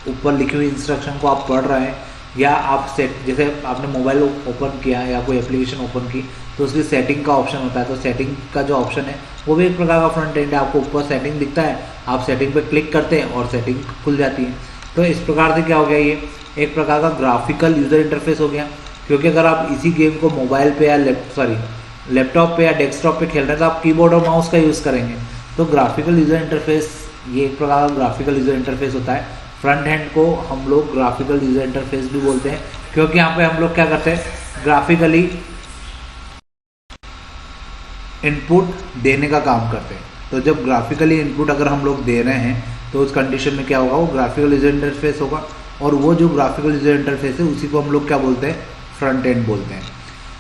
ऊपर लिखी हुई इंस्ट्रक्शन को आप पढ़ रहे हैं, या आप सेट, जैसे आपने मोबाइल ओपन किया या कोई एप्लीकेशन ओपन की तो उसकी सेटिंग का ऑप्शन होता है, तो सेटिंग का जो ऑप्शन है वो भी एक प्रकार का फ्रंट एंड है। आपको ऊपर सेटिंग दिखता है, आप सेटिंग पे क्लिक करते हैं और सेटिंग खुल जाती है। तो इस प्रकार से क्या हो गया, ये एक प्रकार का ग्राफिकल यूज़र इंटरफेस हो गया। क्योंकि अगर आप इसी गेम को मोबाइल पे या लैपटॉप पे या डेस्कटॉप पे खेल रहे हैं तो आप कीबोर्ड और माउस का यूज़ करेंगे। तो ग्राफिकल यूज़र इंटरफेस ये एक प्रकार का ग्राफिकल यूज़र इंटरफेस होता है। फ्रंट हैंड को हम लोग ग्राफिकल यूज़र इंटरफेस भी बोलते हैं, क्योंकि यहाँ पे हम लोग क्या करते हैं, ग्राफिकली इनपुट देने का काम करते हैं। तो जब ग्राफिकली इनपुट अगर हम लोग दे रहे हैं तो उस कंडीशन में क्या होगा, वो ग्राफिकल यूज़र इंटरफेस होगा, और वो जो ग्राफिकल यूज़र इंटरफेस है उसी को हम लोग क्या बोलते हैं, फ्रंट एंड बोलते हैं।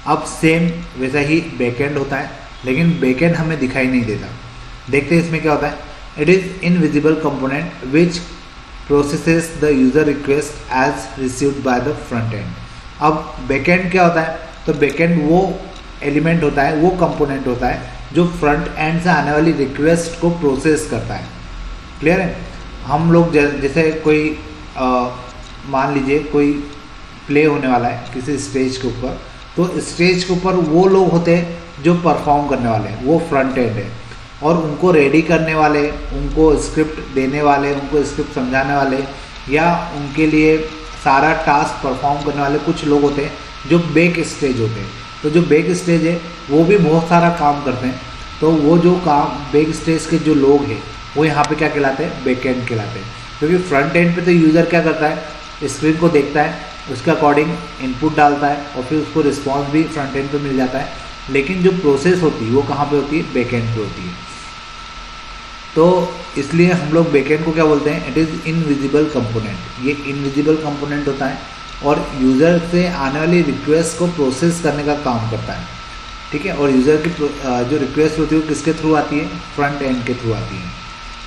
अब सेम वैसा ही बैक एंड होता है, लेकिन बैक एंड हमें दिखाई नहीं देता। देखते हैं इसमें क्या होता है। It is invisible component which processes the user request as received by the front end. अब बैक एंड क्या होता है, तो बैक एंड वो एलिमेंट होता है, वो कंपोनेंट होता है जो फ्रंट एंड से आने वाली रिक्वेस्ट को प्रोसेस करता है। क्लियर है। हम लोग जैसे कोई मान लीजिए कोई प्ले होने वाला है किसी स्टेज के ऊपर, तो स्टेज के ऊपर वो लोग होते हैं जो परफॉर्म करने वाले हैं, वो फ्रंट एंड है, और उनको रेडी करने वाले, उनको स्क्रिप्ट देने वाले, उनको स्क्रिप्ट समझाने वाले, या उनके लिए सारा टास्क परफॉर्म करने वाले कुछ लोग होते हैं जो बैक स्टेज होते हैं। तो जो बैक स्टेज है वो भी बहुत सारा काम करते हैं। तो वो जो काम बैक स्टेज के जो लोग हैं वो यहाँ पे क्या कहलाते हैं, बैक एंड कहलाते हैं। क्योंकि फ्रंट एंड पे तो यूज़र क्या करता है, स्क्रीन को देखता है, उसके अकॉर्डिंग इनपुट डालता है और फिर उसको रिस्पॉन्स भी फ्रंट एंड पे मिल जाता है। लेकिन जो प्रोसेस होती है वो कहाँ पे होती है, बैक एंड पे होती है। तो इसलिए हम लोग बैकएंड को क्या बोलते हैं, इट इज़ इनविजिबल कंपोनेंट। ये इनविजिबल कंपोनेंट होता है और यूज़र से आने वाली रिक्वेस्ट को प्रोसेस करने का काम करता है। ठीक है। और यूज़र की जो रिक्वेस्ट होती है वो किसके थ्रू आती है, फ्रंट एंड के थ्रू आती है।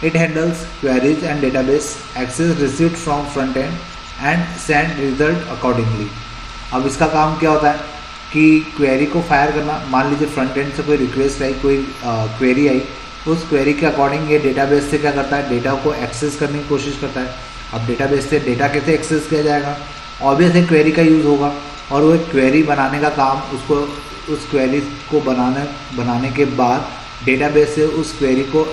It handles queries and database access received from front end and send result accordingly. अब इसका काम क्या होता है कि क्वेरी को फायर करना। मान लीजिए फ्रंट एंड से कोई रिक्वेस्ट आई, कोई क्वेरी आई, उस क्वेरी के अकॉर्डिंग ये डेटाबेस से क्या करता है, डेटा को एक्सेस करने की कोशिश करता है। अब डेटाबेस से डेटा कैसे एक्सेस किया जाएगा, ऑब्वियसली क्वेरी का यूज़ होगा, और वो एक क्वेरी बनाने का काम, उसको उस क्वेरी को बनाने के बाद डेटाबेस से उस क्वेरी को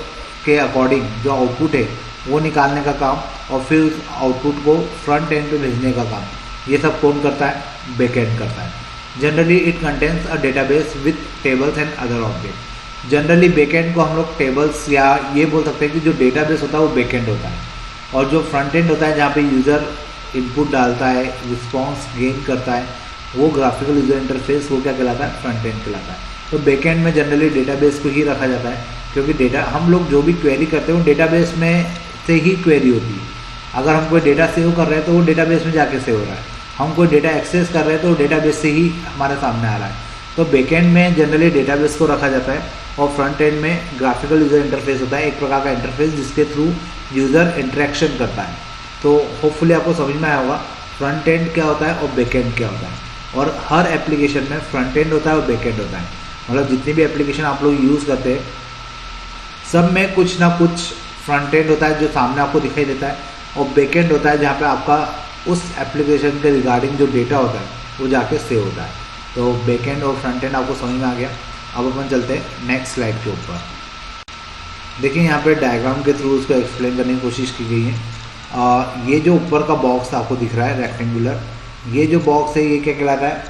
के अकॉर्डिंग जो आउटपुट है वो निकालने का काम, और फिर उस आउटपुट को फ्रंट एंड पे भेजने का काम, ये सब कौन करता है, बैक एंड करता है। Generally it contains a database with tables and other object. Generally backend को हम लोग टेबल्स या ये बोल सकते हैं कि जो डेटाबेस होता है वो बैकएंड होता है, और जो फ्रंट एंड होता है जहाँ पे यूज़र इनपुट डालता है, रिस्पॉन्स गेन करता है, वो ग्राफिकल यूज़र इंटरफेस वो क्या कहलाता है, फ्रंट एंड कहलाता है। तो बैकएंड में जनरली डेटाबेस को ही रखा जाता है, क्योंकि डेटा हम लोग जो भी क्वेरी करते हैं वो डेटाबेस में से ही क्वेरी होती है। अगर हम कोई डेटा सेव कर रहे हैं तो वो डेटाबेस में जाके सेव हो रहा है, हम कोई डेटा एक्सेस कर रहे हैं तो वो डेटाबेस से ही हमारे सामने आ रहा है। तो बैकएंड में जनरली डेटाबेस को रखा जाता है, और फ्रंट एंड में ग्राफिकल यूज़र इंटरफेस होता है, एक प्रकार का इंटरफेस जिसके थ्रू यूज़र इंटरेक्शन करता है। तो होपफुली आपको समझ में आया होगा फ्रंट एंड क्या होता है और बैक एंड क्या होता है। और हर एप्लीकेशन में फ्रंट एंड होता है और बैक एंड होता है, मतलब जितनी भी एप्लीकेशन आप लोग यूज़ करते हैं सब में कुछ ना कुछ फ्रंट एंड होता है जो सामने आपको दिखाई देता है, और बैक एंड होता है जहाँ पे आपका उस एप्लीकेशन के रिगार्डिंग जो डेटा होता है वो जाके सेव होता है। तो बैक एंड और फ्रंट एंड आपको समझ में आ गया। अब अपन चलते हैं नेक्स्ट स्लाइड के ऊपर। देखिए यहाँ पे डायग्राम के थ्रू उसको एक्सप्लेन करने की कोशिश की गई है। ये जो ऊपर का बॉक्स आपको दिख रहा है रेक्टेंगुलर, ये जो बॉक्स है ये क्या कहलाता है,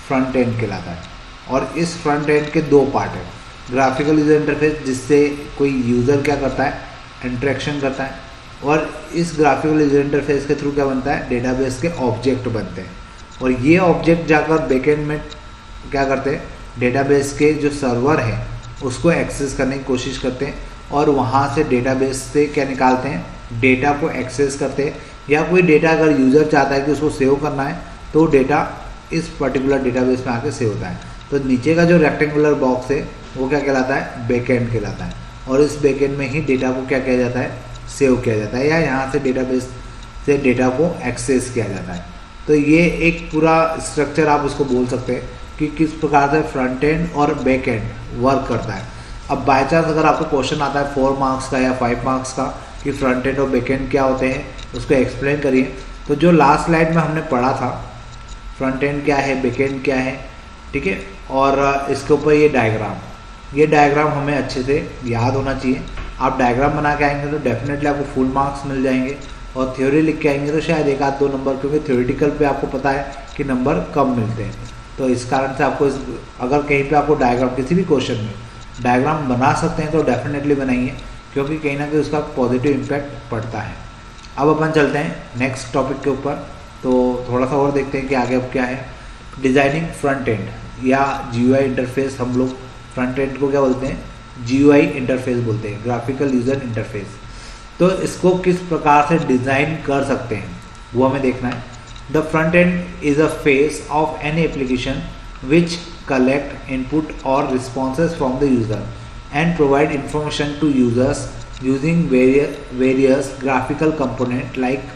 फ्रंट एंड कहलाता है। और इस फ्रंट एंड के दो पार्ट है, ग्राफिकल यूज़र इंटरफेस जिससे कोई यूज़र क्या करता है, इंटरेक्शन करता है, और इस ग्राफिकल यूज़र इंटरफेस के थ्रू क्या बनता है, डेटाबेस के ऑब्जेक्ट बनते हैं। और ये ऑब्जेक्ट जाकर बैकएंड में क्या करते हैं, डेटाबेस के जो सर्वर है उसको एक्सेस करने की कोशिश करते हैं और वहाँ से डेटाबेस से क्या निकालते हैं, डेटा को एक्सेस करते हैं। या कोई डेटा अगर यूज़र चाहता है कि उसको सेव करना है तो डेटा इस पर्टिकुलर डेटाबेस में आके सेव होता है। तो नीचे का जो रेक्टेंगुलर बॉक्स है वो क्या कहलाता है, बैकएंड कहलाता है। और इस बैकएंड में ही डेटा को क्या किया जाता है, सेव किया जाता है, या यहाँ से डेटाबेस से डेटा को एक्सेस किया जाता है। तो ये एक पूरा स्ट्रक्चर आप उसको बोल सकते हैं कि किस प्रकार से फ्रंट एंड और बैक एंड वर्क करता है। अब बाय चांस अगर आपको क्वेश्चन आता है 4 मार्क्स का या 5 मार्क्स का कि फ्रंट एंड और बैक एंड क्या होते हैं, उसको एक्सप्लेन करिए। तो जो लास्ट स्लाइड में हमने पढ़ा था, फ्रंट एंड क्या है, बैक एंड क्या है, ठीक है, और इसके ऊपर ये डायग्राम हमें अच्छे से याद होना चाहिए। आप डायग्राम बना के आएंगे तो डेफिनेटली आपको फुल मार्क्स मिल जाएंगे, और थ्योरी लिख के आएंगे तो शायद 1-2 नंबर, क्योंकि थ्योरेटिकल पे आपको पता है कि नंबर कम मिलते हैं। तो इस कारण से आपको अगर कहीं पे आपको डायग्राम, किसी भी क्वेश्चन में डायग्राम बना सकते हैं तो डेफिनेटली बनाइए, क्योंकि कहीं ना कहीं उसका पॉजिटिव इम्पैक्ट पड़ता है। अब अपन चलते हैं नेक्स्ट टॉपिक के ऊपर, तो थोड़ा सा और देखते हैं कि आगे अब क्या है। डिज़ाइनिंग फ्रंट एंड या GUI इंटरफेस, हम लोग फ्रंट एंड को क्या बोलते हैं, GUI इंटरफेस बोलते हैं, ग्राफिकल यूज़र इंटरफेस। तो इसको किस प्रकार से डिज़ाइन कर सकते हैं वो हमें देखना है। The front end is a face of any application which collect input और responses from the user and provide information to users using various graphical component like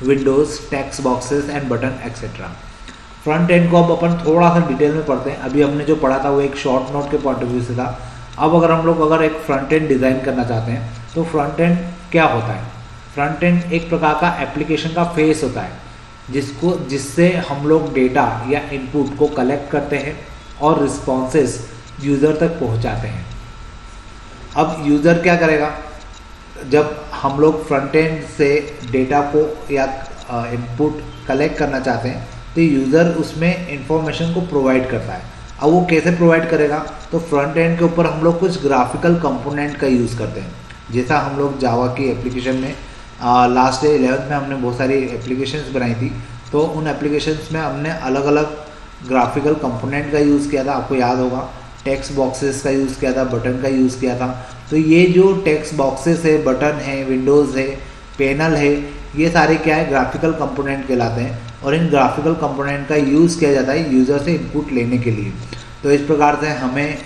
windows, text boxes and button etcetera. Front end को अब अपन थोड़ा सा detail में पढ़ते हैं। अभी हमने जो पढ़ा था वो एक शॉर्ट नोट के पॉइंट ऑफ व्यू से था। अब अगर हम लोग एक फ्रंट एंड डिज़ाइन करना चाहते हैं तो फ्रंट एंड क्या होता है। फ्रंट एंड एक प्रकार का एप्लीकेशन का फेस होता है जिससे हम लोग डेटा या इनपुट को कलेक्ट करते हैं और रिस्पॉन्सेस यूज़र तक पहुंचाते हैं। अब यूज़र क्या करेगा, जब हम लोग फ्रंट एंड से डेटा को या इनपुट कलेक्ट करना चाहते हैं तो यूज़र उसमें इंफॉर्मेशन को प्रोवाइड करता है। अब वो कैसे प्रोवाइड करेगा, तो फ्रंट एंड के ऊपर हम लोग कुछ ग्राफिकल कंपोनेंट का यूज़ करते हैं। जैसा हम लोग जावा की एप्लीकेशन में लास्ट ईयर 11th में हमने बहुत सारी एप्लीकेशंस बनाई थी, तो उन एप्लीकेशंस में हमने अलग अलग ग्राफिकल कंपोनेंट का यूज़ किया था। आपको याद होगा टेक्स्ट बॉक्सेस का यूज़ किया था, बटन का यूज़ किया था। तो ये जो टेक्स्ट बॉक्सेस है, बटन है, विंडोज़ है, पैनल है, ये सारे क्या है, ग्राफिकल कंपोनेंट कहलाते हैं। और इन ग्राफिकल कंपोनेंट का यूज़ किया जाता है यूज़र से इनपुट लेने के लिए। तो इस प्रकार से हमें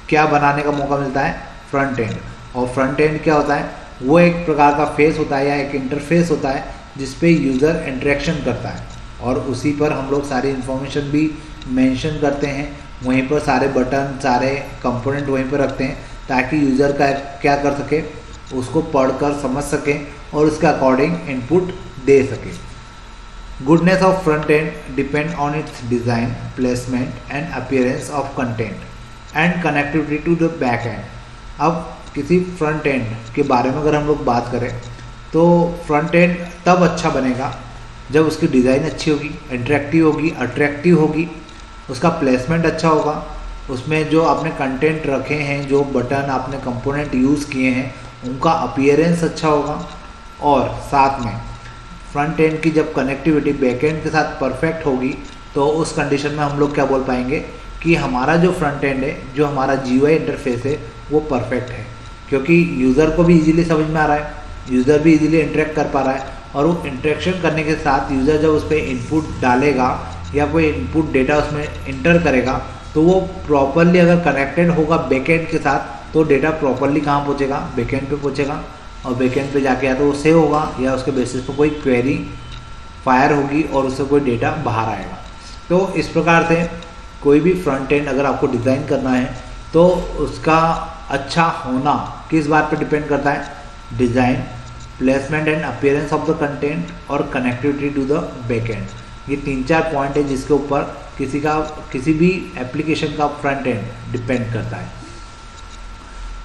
क्या बनाने का मौका मिलता है, फ्रंट एंड। और फ्रंट एंड क्या होता है, वो एक प्रकार का फेस होता है या एक इंटरफेस होता है जिसपे यूज़र इंटरेक्शन करता है, और उसी पर हम लोग सारी इन्फॉर्मेशन भी मेंशन करते हैं। वहीं पर सारे बटन, सारे कंपोनेंट वहीं पर रखते हैं ताकि यूज़र का क्या कर सके, उसको पढ़कर समझ सके और उसके अकॉर्डिंग इनपुट दे सके। Goodness of front end depend on its design, placement and appearance of content and connectivity to the back end. अब किसी फ्रंट एंड के बारे में अगर हम लोग बात करें तो फ्रंट एंड तब अच्छा बनेगा जब उसकी डिज़ाइन अच्छी होगी, इंटरेक्टिव होगी, अट्रैक्टिव होगी, उसका प्लेसमेंट अच्छा होगा, उसमें जो आपने कंटेंट रखे हैं, जो बटन आपने कंपोनेंट यूज़ किए हैं, उनका अपीयरेंस अच्छा होगा, और साथ में फ्रंट एंड की जब कनेक्टिविटी बैक एंड के साथ परफेक्ट होगी तो उस कंडीशन में हम लोग क्या बोल पाएंगे कि हमारा जो फ्रंट एंड है, जो हमारा GUI इंटरफेस है, वो परफेक्ट है, क्योंकि यूज़र को भी इजीली समझ में आ रहा है, यूज़र भी इजीली इंटरेक्ट कर पा रहा है, और वो इंटरेक्शन करने के साथ यूज़र जब उस पर इनपुट डालेगा या कोई इनपुट डेटा उसमें इंटर करेगा तो वो प्रॉपरली अगर कनेक्टेड होगा बैकएंड के साथ तो डेटा प्रॉपरली कहाँ पहुँचेगा, बैकएंड पे पहुँचेगा, और बैकएंड पे जाके या तो वो सेव होगा या उसके बेसिस पर कोई क्वेरी फायर होगी और उससे कोई डेटा बाहर आएगा। तो इस प्रकार से कोई भी फ्रंट एंड अगर आपको डिज़ाइन करना है तो उसका अच्छा होना किस बात पर डिपेंड करता है, design, placement and appearance of the content और connectivity to the back end. ये 3-4 पॉइंट है जिसके ऊपर किसी भी एप्लीकेशन का फ्रंट एंड डिपेंड करता है।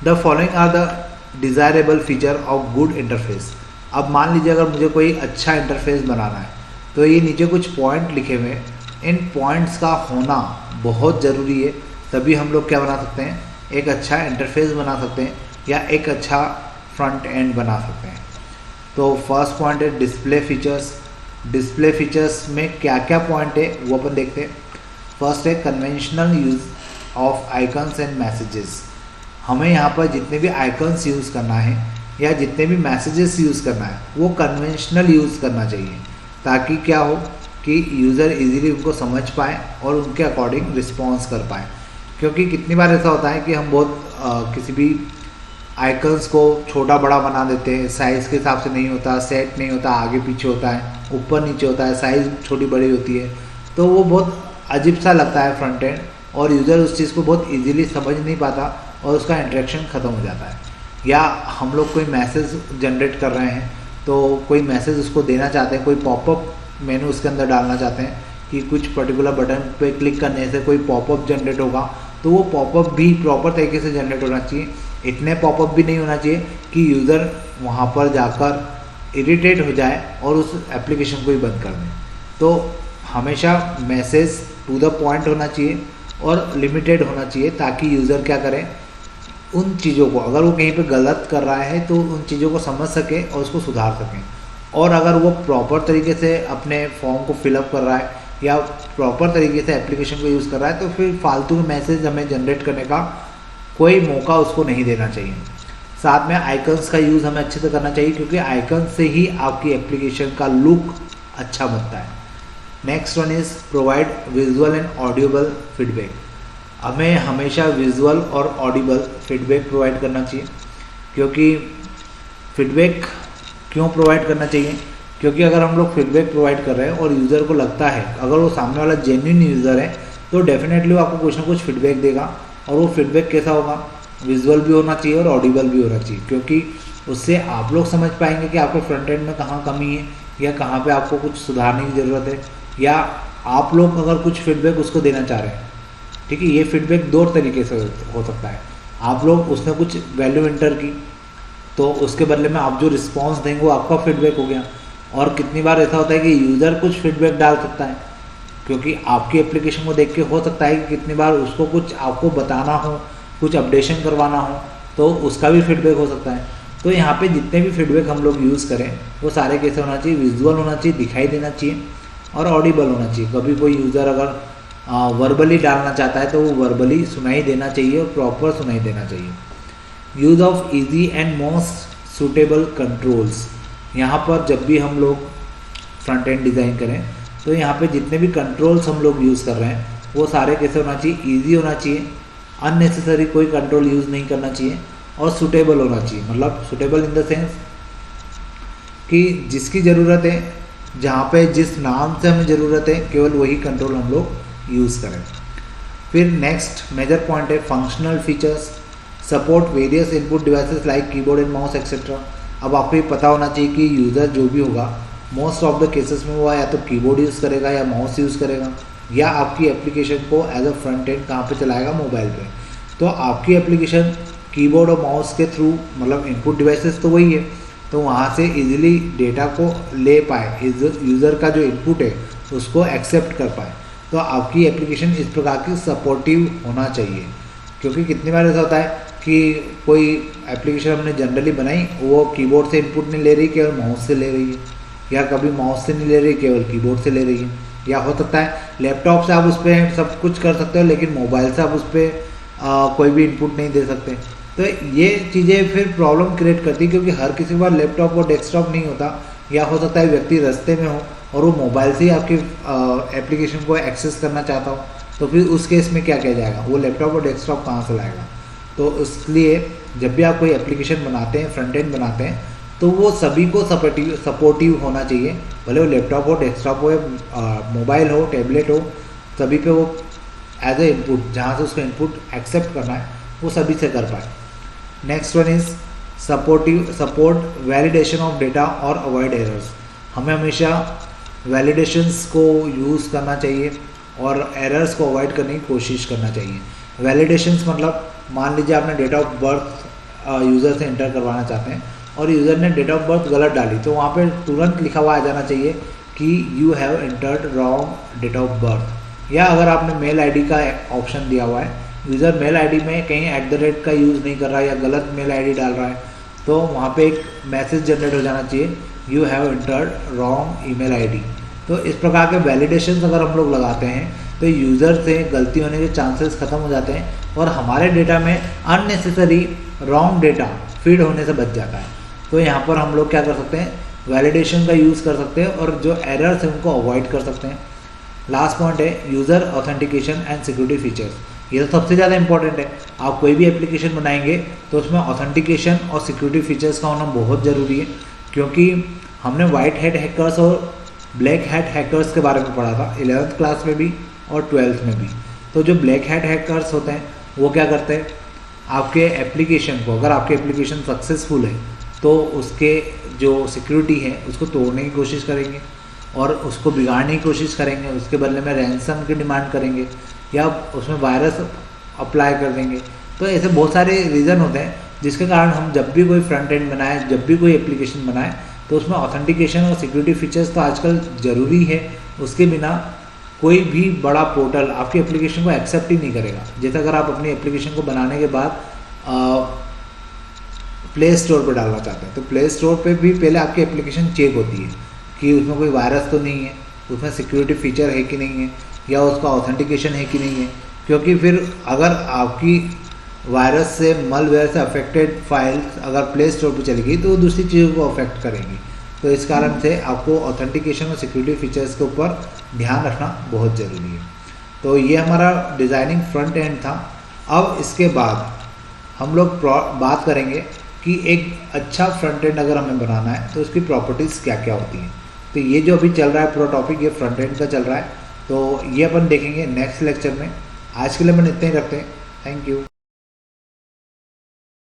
The following are the desirable feature of good interface. अब मान लीजिए अगर मुझे कोई अच्छा इंटरफेस बनाना है तो ये नीचे कुछ पॉइंट लिखे हुए हैं, इन पॉइंट्स का होना बहुत ज़रूरी है, तभी हम लोग क्या बना सकते हैं, एक अच्छा इंटरफेस बना सकते हैं या एक अच्छा फ्रंट एंड बना सकते हैं। तो फर्स्ट पॉइंट है डिस्प्ले फीचर्स। डिस्प्ले फीचर्स में क्या क्या पॉइंट है वो अपन देखते हैं। फर्स्ट है conventional use of icons and messages. हमें यहाँ पर जितने भी आइकन्स यूज़ करना है या जितने भी मैसेजेस यूज़ करना है वो कन्वेंशनल यूज़ करना चाहिए, ताकि क्या हो कि यूज़र इजीली उनको समझ पाए और उनके अकॉर्डिंग रिस्पॉन्स कर पाए। क्योंकि कितनी बार ऐसा होता है कि हम बहुत किसी भी आइकन्स को छोटा बड़ा बना देते हैं, साइज़ के हिसाब से नहीं होता, सेट नहीं होता, आगे पीछे होता है, ऊपर नीचे होता है, साइज़ छोटी बड़ी होती है, तो वो बहुत अजीब सा लगता है फ्रंट एंड, और यूज़र उस चीज़ को बहुत इजीली समझ नहीं पाता और उसका इंटरेक्शन ख़त्म हो जाता है। या हम लोग कोई मैसेज जनरेट कर रहे हैं तो कोई मैसेज उसको देना चाहते हैं, कोई पॉपअप मेनू उसके अंदर डालना चाहते हैं कि कुछ पर्टिकुलर बटन पे क्लिक करने से कोई पॉपअप जनरेट होगा, तो वो पॉपअप भी प्रॉपर तरीके से जनरेट होना चाहिए। इतने पॉपअप भी नहीं होना चाहिए कि यूज़र वहाँ पर जाकर इरिटेट हो जाए और उस एप्लीकेशन को ही बंद कर दें। तो हमेशा मैसेज टू द पॉइंट होना चाहिए और लिमिटेड होना चाहिए, ताकि यूज़र क्या करें, उन चीज़ों को, अगर वो कहीं पे गलत कर रहा है तो उन चीज़ों को समझ सके और उसको सुधार सकें। और अगर वो प्रॉपर तरीके से अपने फॉर्म को फिलअप कर रहा है या प्रॉपर तरीके से एप्लीकेशन को यूज़ कर रहा है तो फिर फालतू के मैसेज हमें जनरेट करने का कोई मौका उसको नहीं देना चाहिए। साथ में आइकन्स का यूज़ हमें अच्छे से करना चाहिए, क्योंकि आइकन से ही आपकी एप्लीकेशन का लुक अच्छा बनता है। Next one is provide visual and audible feedback. हमें हमेशा विजुअल और ऑडिबल फीडबैक प्रोवाइड करना चाहिए। क्योंकि फीडबैक क्यों प्रोवाइड करना चाहिए, क्योंकि अगर हम लोग फीडबैक प्रोवाइड कर रहे हैं और यूज़र को लगता है, अगर वो सामने वाला जेन्युइन यूज़र है तो डेफिनेटली वो आपको कुछ ना कुछ फीडबैक देगा। और वो फीडबैक कैसा होगा, विजुअल भी होना चाहिए और ऑडिबल भी होना चाहिए, क्योंकि उससे आप लोग समझ पाएंगे कि आपके फ्रंट एंड में कहाँ कमी है या कहाँ पे आपको कुछ सुधारने की ज़रूरत है। या आप लोग अगर कुछ फीडबैक उसको देना चाह रहे हैं, ठीक है, ये फीडबैक दो तरीके से हो सकता है। आप लोग उसने कुछ वैल्यू एंटर की तो उसके बदले में आप जो रिस्पॉन्स देंगे वो आपका फीडबैक हो गया। और कितनी बार ऐसा होता है कि यूज़र कुछ फीडबैक डाल सकता है, क्योंकि आपकी एप्लीकेशन को देख के हो सकता है कि कितनी बार उसको कुछ आपको बताना हो, कुछ अपडेशन करवाना हो, तो उसका भी फीडबैक हो सकता है। तो यहाँ पे जितने भी फीडबैक हम लोग यूज़ करें वो सारे कैसे होना चाहिए, विजुअल होना चाहिए, दिखाई देना चाहिए और ऑडिबल होना चाहिए। कभी कोई यूज़र अगर वर्बली डालना चाहता है तो वो वर्बली सुनाई देना चाहिए और प्रॉपर सुनाई देना चाहिए। Use of easy and most suitable controls. यहाँ पर जब भी हम लोग फ्रंट एंड डिज़ाइन करें तो यहाँ पे जितने भी कंट्रोल्स हम लोग यूज़ कर रहे हैं वो सारे कैसे होना चाहिए, ईजी होना चाहिए, अननेसेसरी कोई कंट्रोल यूज़ नहीं करना चाहिए और सूटेबल होना चाहिए। मतलब सूटेबल इन द सेंस कि जिसकी ज़रूरत है, जहाँ पे जिस नाम से हमें ज़रूरत है, केवल वही कंट्रोल हम लोग यूज़ करें। फिर नेक्स्ट मेजर पॉइंट है functional features. Support various input devices like keyboard and mouse etcetera. अब आपको ये पता होना चाहिए कि यूज़र जो भी होगा मोस्ट ऑफ द केसेस में वो या तो कीबोर्ड यूज़ करेगा या माउस यूज़ करेगा, या आपकी एप्लीकेशन को एज अ फ्रंट एंड कहाँ पे चलाएगा, मोबाइल पे। तो आपकी एप्लीकेशन कीबोर्ड और माउस के थ्रू, मतलब इनपुट डिवाइसेस तो वही है, तो वहाँ से इजीली डेटा को ले पाए, यूज़र का जो इनपुट है उसको एक्सेप्ट कर पाए। तो आपकी एप्लीकेशन इस प्रकार की सपोर्टिव होना चाहिए। क्योंकि कितनी बार ऐसा होता है कि कोई एप्लीकेशन हमने जनरली बनाई, वो कीबोर्ड से इनपुट नहीं ले रही, केवल माउस से ले रही है, या कभी माउस से नहीं ले रही, केवल कीबोर्ड से ले रही है। या हो सकता है लैपटॉप से आप उस पर सब कुछ कर सकते हो लेकिन मोबाइल से आप उस पर कोई भी इनपुट नहीं दे सकते। तो ये चीज़ें फिर प्रॉब्लम क्रिएट करती है, क्योंकि हर किसी के पास लैपटॉप और डेस्कटॉप नहीं होता, या हो सकता है व्यक्ति रास्ते में हो और वो मोबाइल से ही आपकी एप्लीकेशन को एक्सेस करना चाहता हो, तो फिर उस केस में क्या किया जाएगा, वो लैपटॉप और डेस्कटॉप कहाँ से लाएगा। तो इसलिए जब भी आप कोई एप्लीकेशन बनाते हैं, फ्रंट एंड बनाते हैं, तो वो सभी को सपोर्टिव होना चाहिए, भले वो लैपटॉप हो, डेस्कटॉप हो, मोबाइल हो, टैबलेट हो, सभी पे वो एज ए इनपुट, जहाँ से उसको इनपुट एक्सेप्ट करना है वो सभी से कर पाए। Next one is support validation of data और अवॉइड एरर्स। हमें हमेशा वैलिडेशंस को यूज़ करना चाहिए और एरर्स को अवॉइड करने की कोशिश करना चाहिए। वैलिडेशंस मतलब मान लीजिए आपने डेट ऑफ बर्थ यूज़र से एंटर करवाना चाहते हैं और यूज़र ने डेट ऑफ बर्थ गलत डाली, तो वहाँ पे तुरंत लिखा हुआ आ जाना चाहिए कि you have entered wrong date of birth. या अगर आपने मेल आईडी का ऑप्शन दिया हुआ है, यूज़र मेल आईडी में कहीं @ का यूज़ नहीं कर रहा है या गलत मेल आईडी डाल रहा है, तो वहाँ पे एक मैसेज जनरेट हो जाना चाहिए, you have entered wrong email ID. तो इस प्रकार के वैलिडेशंस अगर हम लोग लगाते हैं तो यूज़र से गलती होने के चांसेस ख़त्म हो जाते हैं और हमारे डेटा में अननेसेसरी रॉन्ग डेटा फीड होने से बच जाता है। तो यहाँ पर हम लोग क्या कर सकते हैं, वैलिडेशन का यूज़ कर सकते हैं और जो एरर्स हैं उनको अवॉइड कर सकते हैं। लास्ट पॉइंट है user authentication and security features. ये तो सबसे ज़्यादा इंपॉर्टेंट है। आप कोई भी एप्लीकेशन बनाएंगे तो उसमें ऑथेंटिकेशन और सिक्योरिटी फीचर्स का होना बहुत ज़रूरी है, क्योंकि हमने वाइट हैट हैकर्स और ब्लैक हैट हैकर्स के बारे में पढ़ा था 11th क्लास में भी और 12th में भी। तो जो ब्लैक हैट हैकर्स होते हैं वो क्या करते हैं, आपके एप्लीकेशन को, अगर आपके एप्लीकेशन सक्सेसफुल है तो उसके जो सिक्योरिटी है उसको तोड़ने की कोशिश करेंगे और उसको बिगाड़ने की कोशिश करेंगे, उसके बदले में रैंसम की डिमांड करेंगे या उसमें वायरस अप्लाई कर देंगे। तो ऐसे बहुत सारे रीज़न होते हैं जिसके कारण हम जब भी कोई फ्रंट एंड बनाए, जब भी कोई एप्लीकेशन बनाए, तो उसमें ऑथेंटिकेशन और सिक्योरिटी फीचर्स तो आजकल ज़रूरी है। उसके बिना कोई भी बड़ा पोर्टल आपकी एप्लीकेशन को एक्सेप्ट ही नहीं करेगा। जैसे अगर आप अपनी एप्लीकेशन को बनाने के बाद प्ले स्टोर पर डालना चाहते हैं तो प्ले स्टोर पे भी पहले आपकी एप्लीकेशन चेक होती है कि उसमें कोई वायरस तो नहीं है, उसमें सिक्योरिटी फीचर है कि नहीं है, या उसका ऑथेंटिकेशन है कि नहीं है। क्योंकि फिर अगर आपकी वायरस से, मलवेयर से अफेक्टेड फाइल्स अगर प्ले स्टोर पर चली गई तो वो दूसरी चीज़ों को अफेक्ट करेंगी। तो इस कारण से आपको ऑथेंटिकेशन और सिक्योरिटी फीचर्स के ऊपर ध्यान रखना बहुत ज़रूरी है। तो ये हमारा डिज़ाइनिंग फ्रंट एंड था। अब इसके बाद हम लोग बात करेंगे कि एक अच्छा फ्रंट एंड अगर हमें बनाना है तो उसकी प्रॉपर्टीज़ क्या क्या होती हैं। तो ये जो अभी चल रहा है पूरा टॉपिक, ये फ्रंट एंड का चल रहा है, तो ये अपन देखेंगे नेक्स्ट लेक्चर में। आज के लिए अपन इतना ही रखते हैं। Thank you.